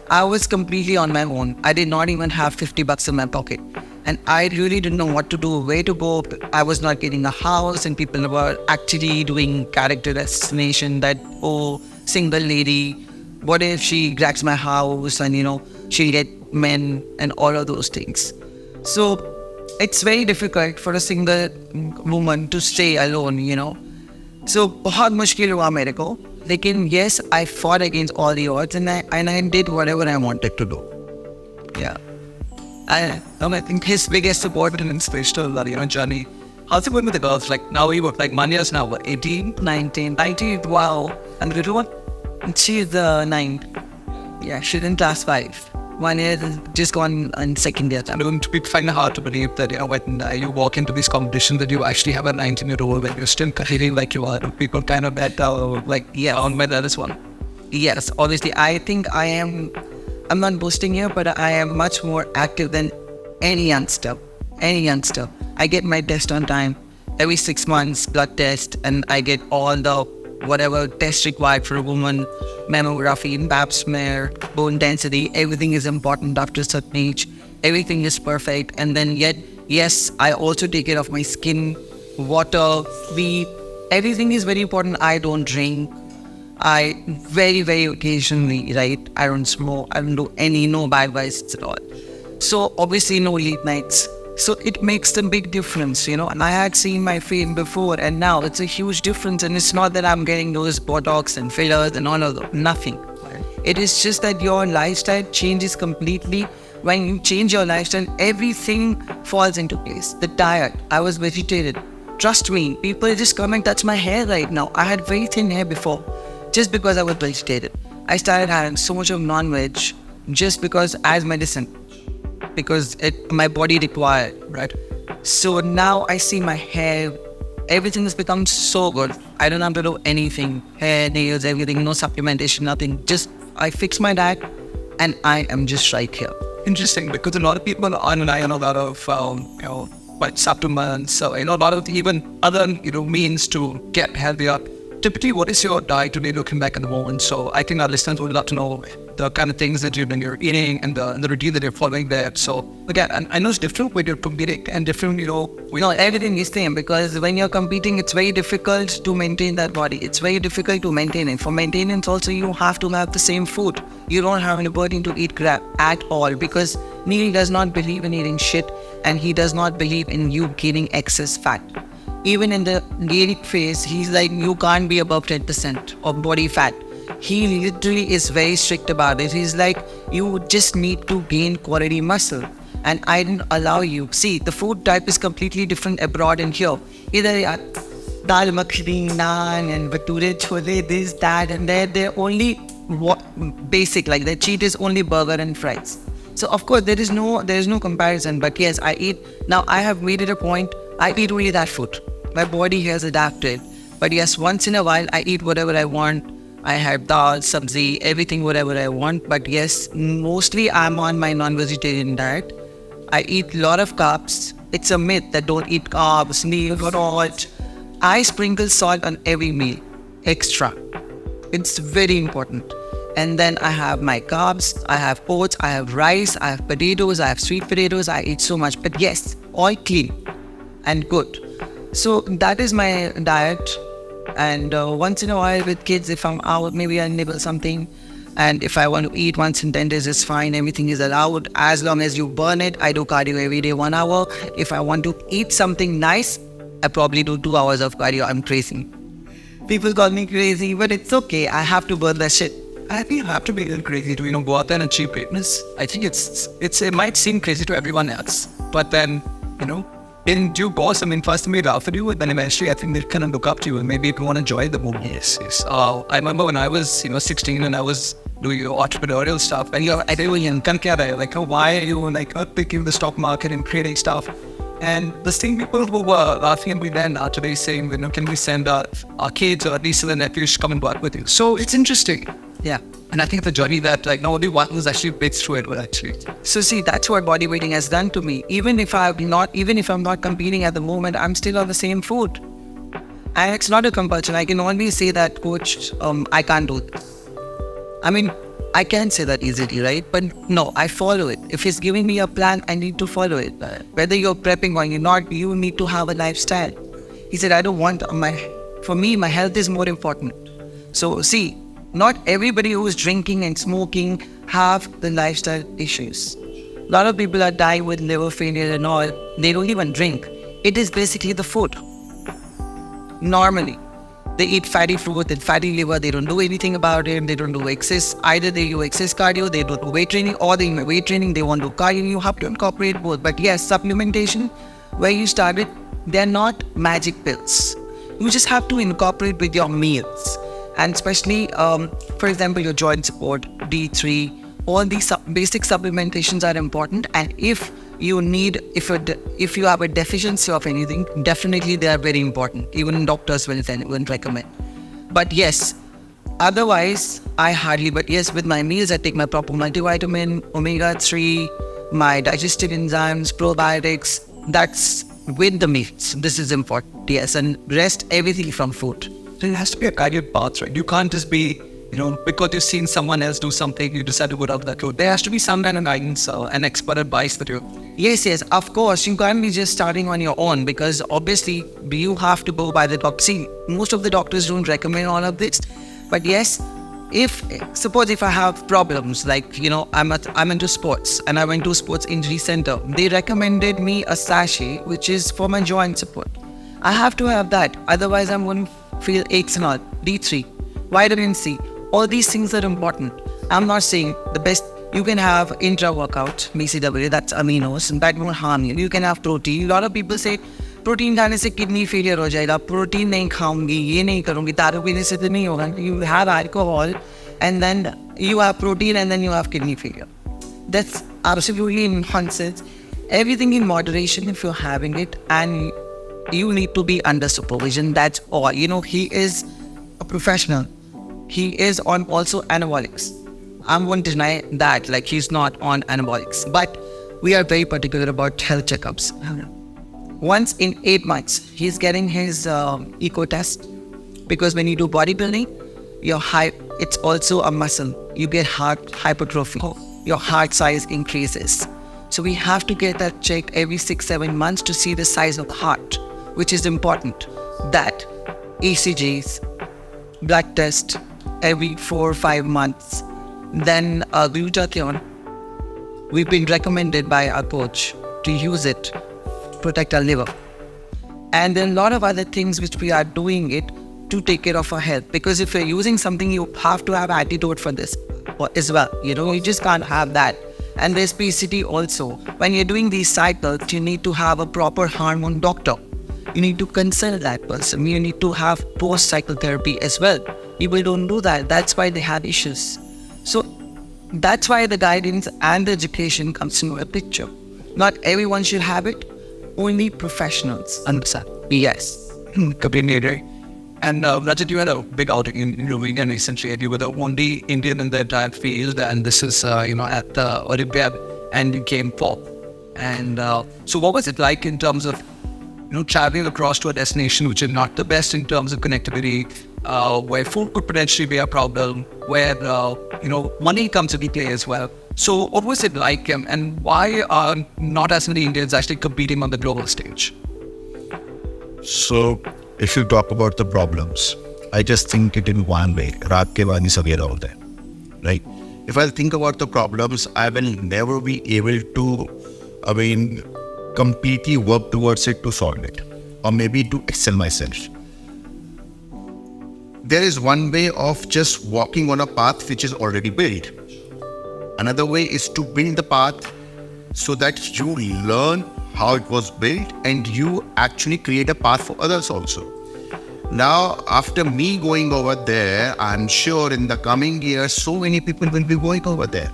I was completely on my own. I did not even have $50 in my pocket. And I really didn't know what to do, where to go. I was not getting a house, and people were actually doing character assassination that, oh, single lady, what if she cracks my house and, she'll get men and all of those things. So it's very difficult for a single woman to stay alone, So बहुत मुश्किल हुआ मेरे को. Lekin yes, I fought against all the odds and I did whatever I wanted to do. Yeah. I think his biggest support and inspirational, journey. How's it going with the girls? Like now we work like Manya's now, what, 18? 19. 19, wow. And the little one? She's 9. Yeah, she's in class 5. 1 year has just gone on second year. I'm going to be finding it hard to believe that, when you walk into these competitions that you actually have a 19-year-old when you're still competing like you are. People kind of bet on whether this one. Yes, obviously. I think I'm not boasting here, but I am much more active than any youngster. I get my test on time. Every 6 months, blood test, and I get all the whatever test required for a woman, mammography, pap smear, bone density, everything is important after a certain age. Everything is perfect. And then yet, yes, I also take care of my skin, water, sleep. Everything is very important. I don't drink. I very, very occasionally, right? I don't smoke. I don't do no bad vices at all. So obviously no late nights. So it makes a big difference, And I had seen my fame before and now it's a huge difference. And it's not that I'm getting those Botox and fillers and all of that. Nothing. It is just that your lifestyle changes completely. When you change your lifestyle, everything falls into place. The diet. I was vegetarian. Trust me, people just come and touch my hair right now. I had very thin hair before. Just because I was vegetarian. I started having so much of non-veg just because as medicine. Because my body required, right? So now I see my hair, everything has become so good. I don't have to do anything. Hair, nails, everything, no supplementation, nothing. Just I fix my diet and I am just right here. Interesting, because a lot of people are relying on a lot of, supplements, so, a lot of even other, means to get healthier. Typically, what is your diet today looking back at the moment? So I think our listeners would love to know the kind of things that you're eating and the routine that you're following there. So again, I know it's different when you're competing and different, everything is same because when you're competing, it's very difficult to maintain that body. It's very difficult to maintain it. For maintenance also, you have to have the same food. You don't have an ability to eat crap at all because Neil does not believe in eating shit and he does not believe in you gaining excess fat. Even in the gaelic phase, he's like, you can't be above 10% of body fat. He literally is very strict about it. He's like, you just need to gain quality muscle. And I didn't allow you. See, the food type is completely different abroad and here. Either dal makhani, naan and bhature chole, this, that, and they're only basic, like the cheat is only burger and fries. So of course there is no comparison. But yes, I eat now. I have made it a point. I eat only that food. My body has adapted. But yes, once in a while I eat whatever I want. I have dal, sabzi, everything whatever I want. But yes, mostly I'm on my non-vegetarian diet. I eat a lot of carbs. It's a myth that don't eat carbs, meal, salt. I sprinkle salt on every meal, extra. It's very important. And then I have my carbs, I have oats, I have rice, I have potatoes, I have sweet potatoes. I eat so much. But yes, all clean and good. So that is my diet. And once in a while with kids, if I'm out, maybe I nibble something. And if I want to eat once in 10 days, it's fine. Everything is allowed as long as you burn it. I do cardio every day, 1 hour. If I want to eat something nice, I probably do 2 hours of cardio. I'm crazy. People call me crazy, but it's okay. I have to burn that shit. I think you have to be a little crazy to, go out there and achieve greatness. I think it might seem crazy to everyone else, but then, in due course, first they laugh at you, and then eventually I think they kind of look up to you, and maybe if you want to enjoy the moment. Yes. I remember when I was, 16 and I was doing entrepreneurial stuff, and I didn't even like, why are you thinking the stock market and creating stuff? And the same people who were laughing at me then are today saying, can we send our kids or at least the nephews come and work with you? So it's interesting. Yeah. And I think the journey that not only one was actually bit through it, but actually. So see, that's what bodybuilding has done to me. Even if I'm not competing at the moment, I'm still on the same food. And it's not a compulsion. I can always say that, coach, I can't do this. I can say that easily, right? But no, I follow it. If he's giving me a plan, I need to follow it. Whether you're prepping or you're not, you need to have a lifestyle. He said, I don't want for me, my health is more important. So see, not everybody who is drinking and smoking have the lifestyle issues. A lot of people are dying with liver failure and all. They don't even drink. It is basically the food. Normally, they eat fatty fruit and fatty liver. They don't do anything about it. They don't do excess. Either they do excess cardio, they don't do weight training, or they do weight training, they won't do cardio. You have to incorporate both. But yes, supplementation, where you started, they're not magic pills. You just have to incorporate with your meals. And especially, for example, your joint support, D3, all these basic supplementations are important. And if you have a deficiency of anything, definitely they are very important. Even doctors will recommend. But yes, otherwise, but yes, with my meals, I take my proper multivitamin, omega-3, my digestive enzymes, probiotics. That's with the meals. This is important, yes. And rest, everything from food. So it has to be a guided path, right? You can't just be, because you've seen someone else do something, you decide to go down that road. There has to be some kind of guidance, an expert advice that you... Yes, of course. You can't be just starting on your own, because obviously you have to go by the doctor. See, most of the doctors don't recommend all of this. But yes, suppose if I have problems, like, I'm into sports and I went to sports injury center, they recommended me a sachet, which is for my joint support. I have to have that. Otherwise, I'm going to feel aches and all. D3, vitamin C, all these things are important. I'm not saying the best. You can have intra-workout, BCAA, that's aminos, and that won't harm you. You can have protein. A lot of people say, protein खाने से kidney failure हो जाएगा, protein नहीं खाऊंगी, ये नहीं करूंगी, दारू पीने से तो नहीं होगा. You have alcohol, and then you have protein, and then you have kidney failure. That's absolutely nonsense. Everything in moderation if you're having it, and you need to be under supervision. That's all. He is a professional. He is on also anabolics. I won't deny that, like he's not on anabolics. But we are very particular about health checkups. Once in 8 months, he's getting his eco test. Because when you do bodybuilding, it's also a muscle. You get heart hypertrophy. Your heart size increases. So we have to get that checked every 6-7 months to see the size of the heart, which is important. That ECGs, blood test every 4-5 months. Then glutathione, we've been recommended by our coach to use it to protect our liver. And then a lot of other things which we are doing it to take care of our health. Because if you're using something, you have to have attitude for this as well. You just can't have that. And there's PCT also. When you're doing these cycles, you need to have a proper hormone doctor. You need to consult that person. You need to have post-cycle therapy as well. People don't do that. That's why they have issues. So that's why the guidance and the education comes into a picture. Not everyone should have it. Only professionals understand. Yes. Completely agree. And Rajat, you had a big outing in Romania recently, and you were the only Indian in the entire field, and this is, at the Olympiad, and you came fourth. And so what was it like in terms of, traveling across to a destination which is not the best in terms of connectivity, where food could potentially be a problem, where, money comes into play as well. So what was it like, and why are not as many Indians actually competing on the global stage? So, if you talk about the problems, I just think it in one way. Raat ke baad nahi sabera hota hai. Right? If I think about the problems, I will never be able to, completely work towards it to solve it. Or maybe to excel myself. There is one way of just walking on a path which is already built. Another way is to build the path so that you learn how it was built and you actually create a path for others also. Now, after me going over there, I'm sure in the coming years, so many people will be going over there.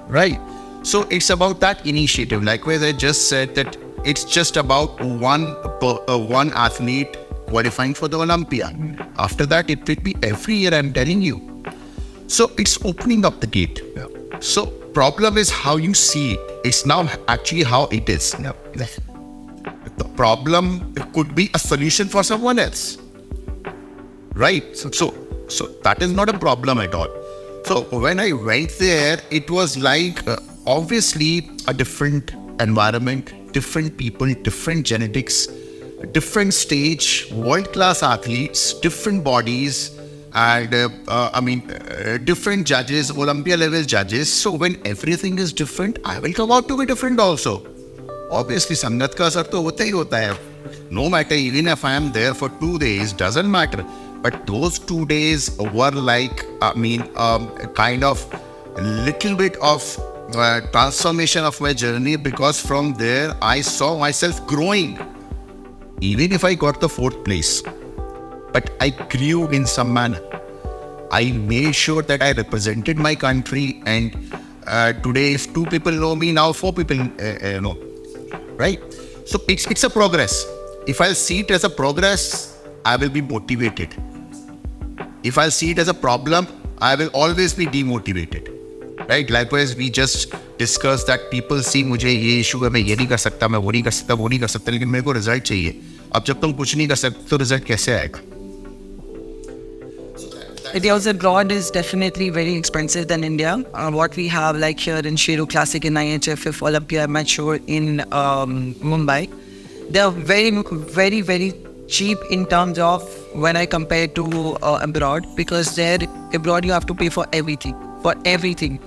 Right? So it's about that initiative. Likewise, I just said that it's just about one athlete qualifying for the Olympiad. After that, it will be every year, I'm telling you. So it's opening up the gate. Yeah. So problem is how you see it. It's now actually how it is. Yeah. The problem could be a solution for someone else. Right? So that is not a problem at all. So when I went there, it was like obviously a different environment, different people, different genetics, different stage, world-class athletes, different bodies, and different judges, Olympia level judges. So when everything is different, I will come out to be different also. Obviously, sangat ka asar to hota hi hota hai. No matter, even if I am there for 2 days, doesn't matter. But those 2 days were like, kind of little bit of transformation of my journey, because from there I saw myself growing. Even if I got the 4th place, but I grew in some manner. I made sure that I represented my country, and today if 2 people know me, now 4 people know. Right? So it's a progress. If I see it as a progress, I will be motivated. If I see it as a problem, I will always be demotivated. Right? Likewise, we just discussed that people see मुझे ये issue है, मैं ये नहीं कर सकता, मैं वो नहीं कर सकता, वो नहीं कर सकता, लेकिन मेरे को result चाहिए. अब जब तुम कुछ नहीं कर सकते तो result कैसे आएगा? Videos abroad is definitely very expensive than India. What we have like here in Shiro Classic in IHFF Olympia Mature in Mumbai, they are very, very, very cheap in terms of when I compare to abroad, because there abroad you have to pay for everything.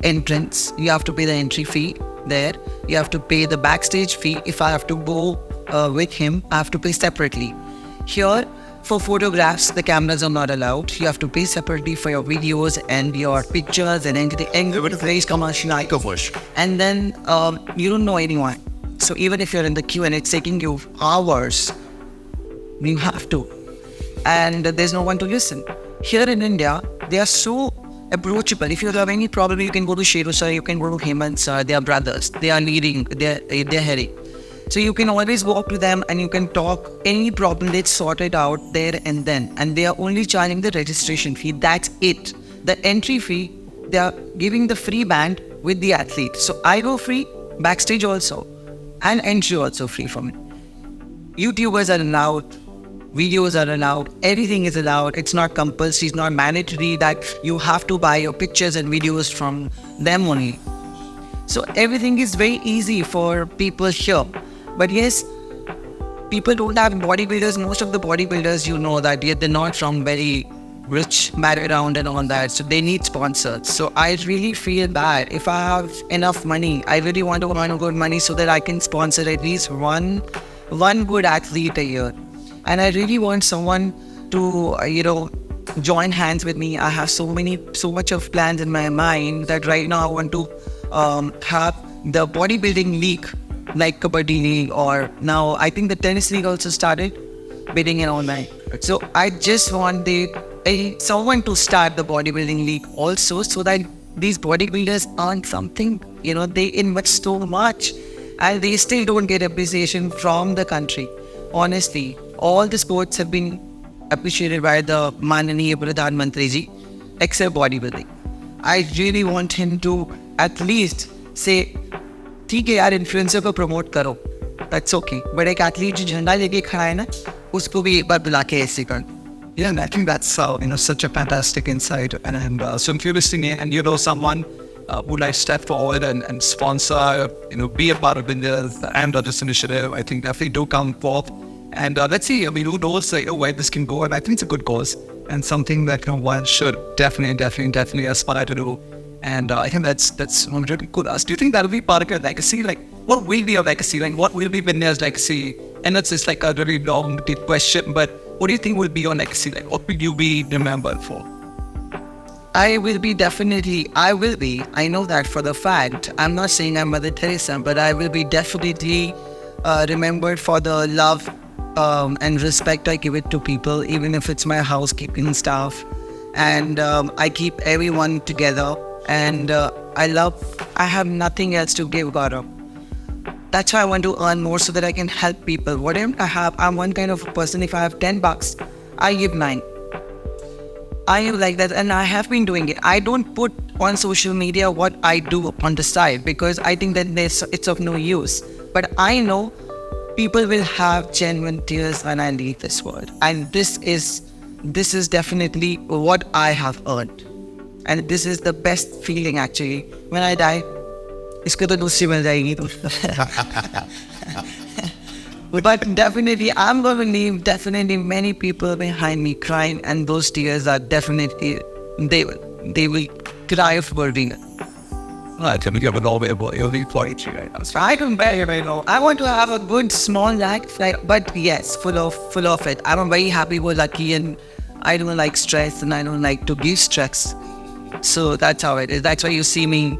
Entrance, you have to pay the entry fee there. You have to pay the backstage fee. If I have to go with him, I have to pay separately. Here, for photographs, the cameras are not allowed. You have to pay separately for your videos and your pictures and anything. Very commercial. And then you don't know anyone. So even if you're in the queue and it's taking you hours, you have to. And there's no one to listen. Here in India, they are so approachable. If you have any problem, you can go to Shiru sir, you can go to Hemant sir. They are brothers. They are leading. They're heading. So you can always walk to them and you can talk any problem. They sort it out there and then. And they are only charging the registration fee. That's it. The entry fee, they are giving the free band with the athlete. So I go free, backstage also, and entry also free for me. YouTubers are allowed, videos are allowed, everything is allowed. It's not compulsory, it's not mandatory that you have to buy your pictures and videos from them only. So everything is very easy for people here. But yes, people don't have bodybuilders. Most of the bodybuilders, you know that they're not from very rich background and all that. So they need sponsors. So I really feel bad. If I have enough money, I really want to earn good money so that I can sponsor at least one good athlete a year. And I really want someone to, join hands with me. I have so much of plans in my mind that right now I want to have the bodybuilding league, like Kabaddi League, or now I think the tennis league also started bidding in online. So I just want the someone to start the bodybuilding league also, so that these bodybuilders earn something. They invest so much and they still don't get appreciation from the country. Honestly, all the sports have been appreciated by the Mananiya Pradhan Mantri ji, except bodybuilding. I really want him to at least say, ठीक है यार, influencer को promote करो, that's okay. But एक athlete जो झंडा लेके खड़ा है ना, उसको भी एक बार बुला के ऐसे कर. Yeah, and I think that's such a fantastic insight. And so if you're listening and you know someone would like step forward and sponsor, be a part of India's and of this initiative, I think definitely do come forth. And let's see, who knows where this can go. And I think it's a good cause and something that one should definitely aspire to do. And I think that's one really cool. Do you think that'll be part of your legacy? Like, what will be your legacy? Like, what will be Vinya's legacy? And that's just like a really long, deep question, but what do you think will be your legacy? Like, what will you be remembered for? I will be. I know that for the fact. I'm not saying I'm Mother Teresa, but I will be definitely remembered for the love and respect I give it to people, even if it's my housekeeping staff. And I keep everyone together. And I have nothing else to give, Gaurav. That's why I want to earn more so that I can help people. Whatever I have, I'm one kind of person. If I have $10, I give 9. I am like that, and I have been doing it. I don't put on social media what I do on the side because I think that it's of no use. But I know people will have genuine tears when I leave this world, and this is definitely what I have earned, and this is the best feeling actually. When I die, इसको तो दूसरी मिल जाएगी तो. But definitely, I'm going to leave definitely many people behind me crying, and those tears are definitely, they will cry for being. I think you have an all you'll be 43 right now. I don't bear right now. I want to have a good small life, but yes, full of it. I'm very happy, lucky, and I don't like stress, and I don't like to give stress. So that's how it is. That's why you see me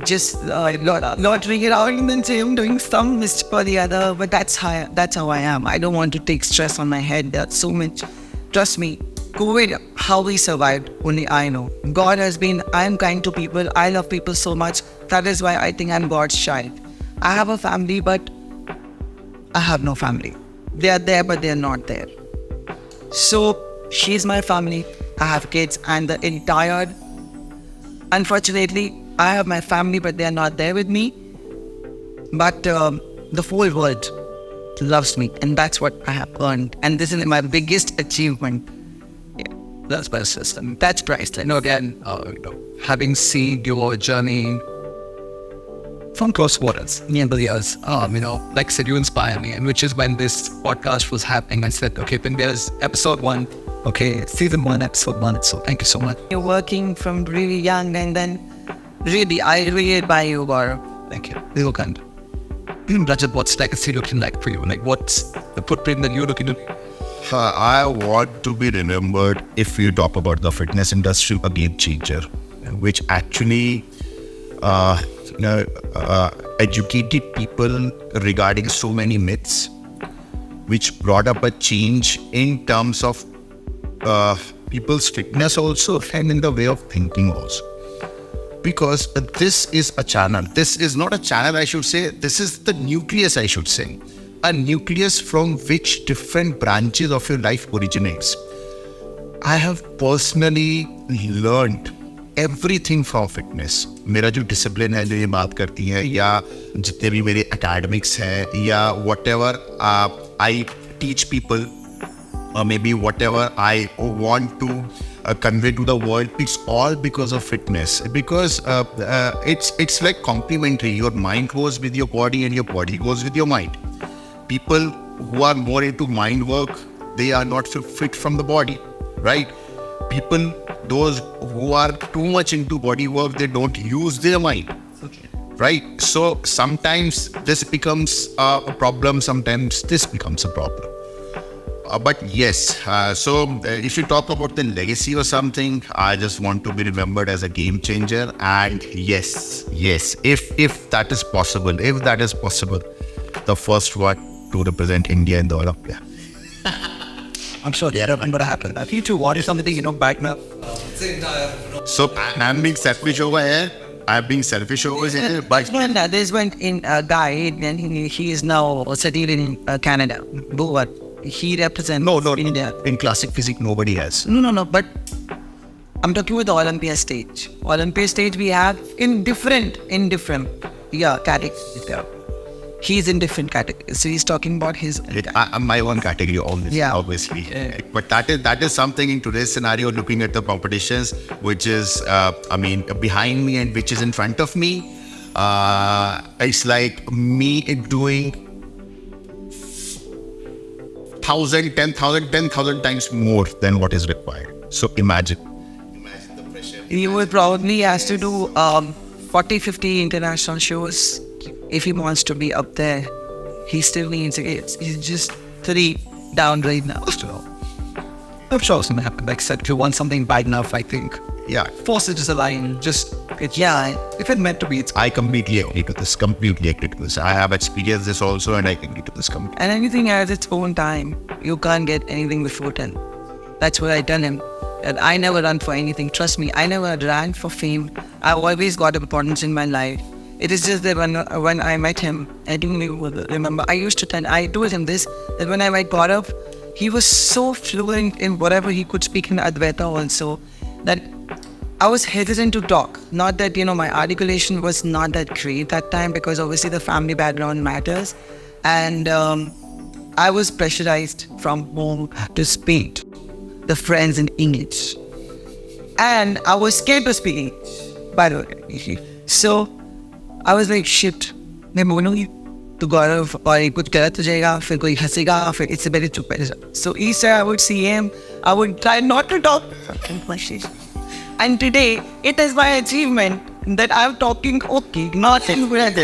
just loitering around in the gym, doing some mischief or the other. But that's how I am. I don't want to take stress on my head. There's so much. Trust me, COVID, how we survived, only I know. God has been, I am kind to people. I love people so much. That is why I think I'm God's child. I have a family, but I have no family. They are there, but they are not there. So she's my family. I have kids, and the entire, unfortunately, I have my family, but they are not there with me. But the whole world loves me, and that's what I have earned. And this is my biggest achievement. Yeah, that's priceless. And that's priceless. Again, having seen your journey from close quarters, the years, like I said, you inspire me. And which is when this podcast was happening, I said, okay, then there's episode 1. Okay, season 1, episode 1. So thank you so much. You're working from really young, and then really, I really admire you, Gaurav. Thank you. Little kind. Rajat, what's legacy looking like for you? Like, what's the footprint that you're looking to? I want to be remembered, if you talk about the fitness industry, a game changer, which actually educated people regarding so many myths, which brought up a change in terms of people's fitness also, and in the way of thinking also. Because this is a channel. This is not a channel, I should say. This is the nucleus, I should say. A nucleus from which different branches of your life originates. I have personally learned everything from fitness. मेरा जो discipline है, जो ये बात करती है, या जितने भी मेरे academics हैं, या whatever I teach people, or maybe whatever I want to convey to the world, it's all because of fitness. Because it's like complementary. Your mind goes with your body, and your body goes with your mind. People who are more into mind work, they are not fit from the body, right? People, those who are too much into body work, they don't use their mind, right? So sometimes this becomes a problem, sometimes this becomes a problem. But yes, so if you talk about the legacy or something, I just want to be remembered as a game changer. And yes, if that is possible, the first one to represent India in the Olympia. I'm sure they don't remember what happened. I feel to watch something, back now. So I'm being selfish over here. I'm being selfish over here. But And there's one in a guy, and he is now settled in Canada. But he represents no, India. in classic physics, nobody has. No. But I'm talking with the Olympia stage. Olympia stage we have in different categories there. He's in different categories. So he's talking about his. I'm my own category, obviously. Yeah. But that is something in today's scenario, looking at the competitions, which is, behind me and which is in front of me. It's like me doing 10,000 times more than what is required. So imagine the pressure. He would probably has to do 40, 50 international shows if he wants to be up there. He still needs it. He's just 3 down right now. I'm sure it's gonna happen. Like I said, if you want something bad enough, I think Yeah, forces just align. If it meant to be, it's I completely agree to this. I have experienced this also, and I agree to this completely. And anything has its own time. You can't get anything before 10. That's what I tell him. And I never run for anything. Trust me, I never ran for fame. I've always got importance in my life. It is just that when I met him, I do remember, I told him this, that when I met Gaurav, he was so fluent in whatever he could speak in Advaita also, that I was hesitant to talk. Not that, my articulation was not that great that time, because obviously the family background matters. And I was pressurized from home to speak the friends in English. And I was scared to speak English, by the way. So I was like, shit, मैं बोलूँगी तो गौरव और कुछ गलत हो जाएगा, फिर कोई हंसेगा, फिर इससे better चुप रह जा. So each time I would see him, I would try not to talk. And today, it is my achievement that I'm talking okay, not in front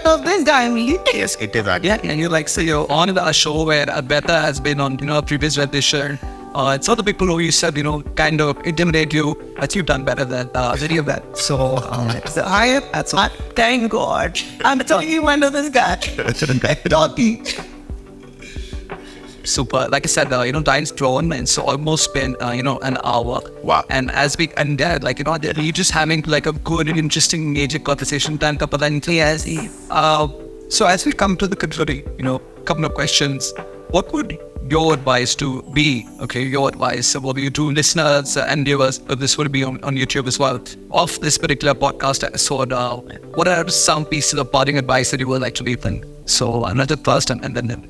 of this guy. Yes, it is. yeah. And you're on a show where Advaita has been on, a previous rendition. It's not the people who you said, kind of intimidate you, but you've done better than any of that. So that's all. Thank God. I'm talking under this guy. Talking. Super. Like I said, time's drawn, and so almost been, an hour. Wow. And you're just having like a good and interesting major conversation. Time ka pata nahi chala. So as we come to the concluding, couple of questions. What would your advice to be? Okay, your advice. What do you do, listeners and viewers? This will be on YouTube as well. Of this particular podcast episode, what are some pieces of parting advice that you would like to leave them? So another first, and then.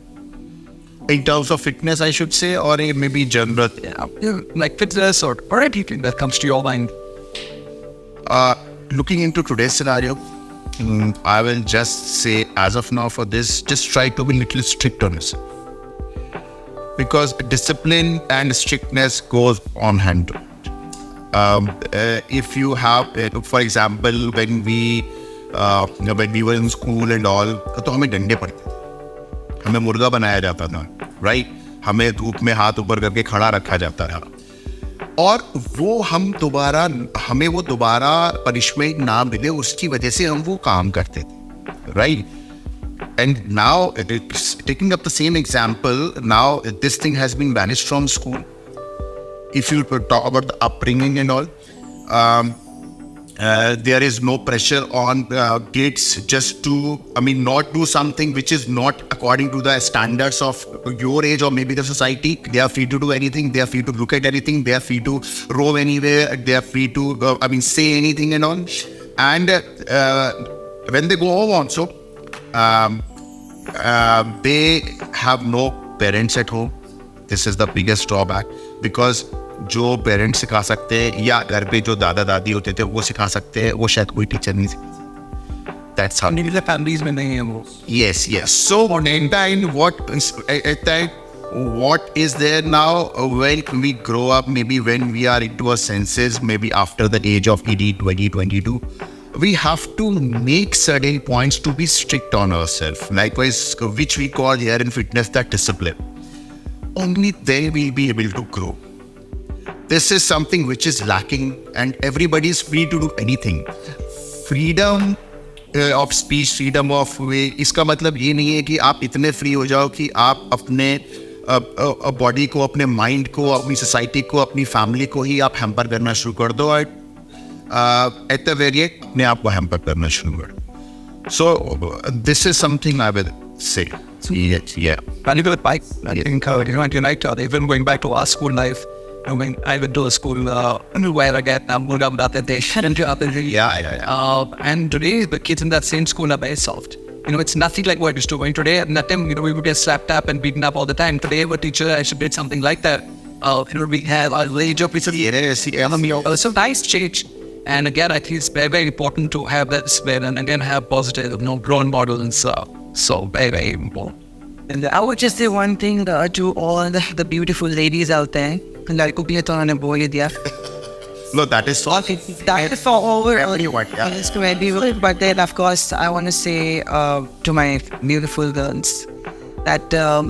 In terms of fitness, I should say, or maybe general. Yeah, like fitness or anything that comes to your mind. Looking into today's scenario, I will just say, as of now, for this, just try to be a little strict on yourself. Because discipline and strictness goes on hand. If you have, for example, when we were in school and all, तो हमें डंडे पड़ते थे, हमें मुर्गा बनाया जाता था, right? हमें धूप में हाथ ऊपर करके खड़ा रखा जाता था, और हमें वो दोबारा पनिशमेंट ना मिले, उसकी वजह से हम वो काम करते थे, right? And now, taking up the same example, now this thing has been banished from school. If you talk about the upbringing and all, there is no pressure on kids just to, not do something which is not according to the standards of your age or maybe the society. They are free to do anything. They are free to look at anything. They are free to roam anywhere. They are free to, say anything and all. And when they go home also, they have no parents at home. This is the biggest drawback, because जो parents सिखा सकते हैं या घर पे जो दादा दादी होते थे वो सिखा सकते हैं, वो शायद कोई टीचर नहीं सिखा सकता. That's how. Maybe the families में नहीं है वो. Yes. So what is there now when we grow up, maybe when we are into our senses, maybe after the age of 18, 20, 22, we have to make certain points to be strict on ourselves. Likewise, which we call here in fitness the discipline. Only then we'll be able to grow. This is something which is lacking, and everybody is free to do anything. Freedom of speech, freedom of way, इसका मतलब ये नहीं है कि आप इतने free हो जाओ कि आप अपने बॉडी को, अपने माइंड को, अपनी सोसाइटी को, अपनी फैमिली को ही आप हैम्पर करना शुरू कर दो और एट द वेरी एंड अपने आप को हैम्पर करना शुरू कर दो. So this is something I will say. Yeah. And you got a bike, I think, and unite, even going back to our school life, I went to a school where again, and today the kids in that same school are very soft. It's nothing like what it used to. Going today, at that time, we would get slapped up and beaten up all the time. Today, a teacher actually did something like that. We have our age of so nice change. And again, I think it's very, very important to have that spirit and again have positive, role models and stuff. So very, very important. And I would just say one thing to all the beautiful ladies out there. No, that is so. That is for over everyone. Yeah. But then, of course, I want to say to my beautiful girls that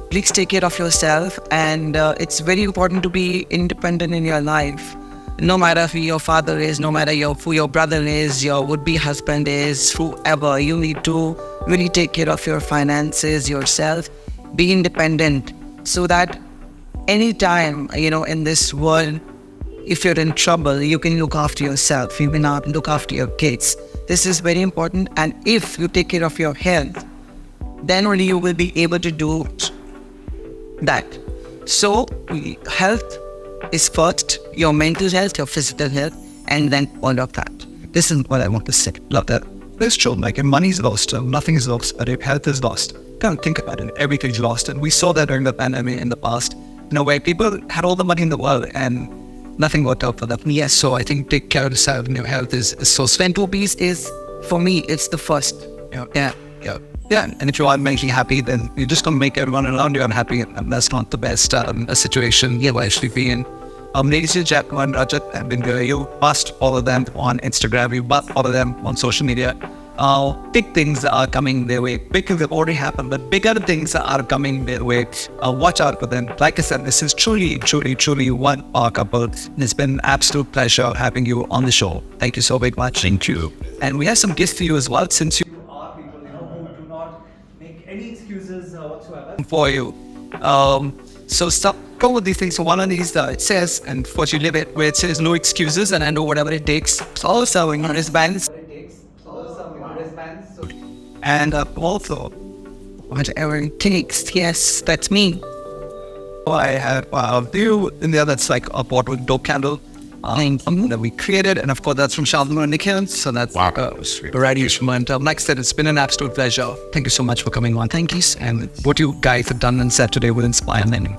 please take care of yourself. And it's very important to be independent in your life. No matter who your father is, no matter who your brother is, your would-be husband is, whoever, you need to really take care of your finances, yourself. Be independent so that anytime, in this world, if you're in trouble, you can look after yourself. You can look after your kids. This is very important. And if you take care of your health, then only you will be able to do that. So, health is first, your mental health, your physical health, and then all of that. This is what I want to say. Love that. It's true. Like, if money is lost, nothing is lost. But if health is lost, can't think about it. Everything's lost. And we saw that during the pandemic in the past, where people had all the money in the world and nothing worked out for them. Yes, so I think take care of yourself and your health is so Mental peace is, for me, it's the first. Yeah. And if you are making happy, then you're just going to make everyone around you unhappy. And that's not the best situation you'll actually be in. Ladies and gentlemen, Rajat and Bindu, you must follow them on Instagram. You must follow them on social media. Big things are coming their way. Big things have already happened, but bigger things are coming their way. Watch out for them. Like I said, this is truly, truly, truly one power couple. And it's been an absolute pleasure having you on the show. Thank you so very much. Thank you. And we have some gifts for you as well, since you Are people who do not make any excuses whatsoever. for you. So stop. Go with these things. So one of these, it says, and what you live it, where it says no excuses and I know whatever it takes. So also in wristbands. And also, Whatever it takes. Yes, that's me. I have you in there that's like a bottle with dope candle that we created. And of course, that's from Shalom and Nikhil. So that's a variety instrument. Like I said, it's been an absolute pleasure. Thank you so much for coming on. Thank you. And what you guys have done and said today will inspire many.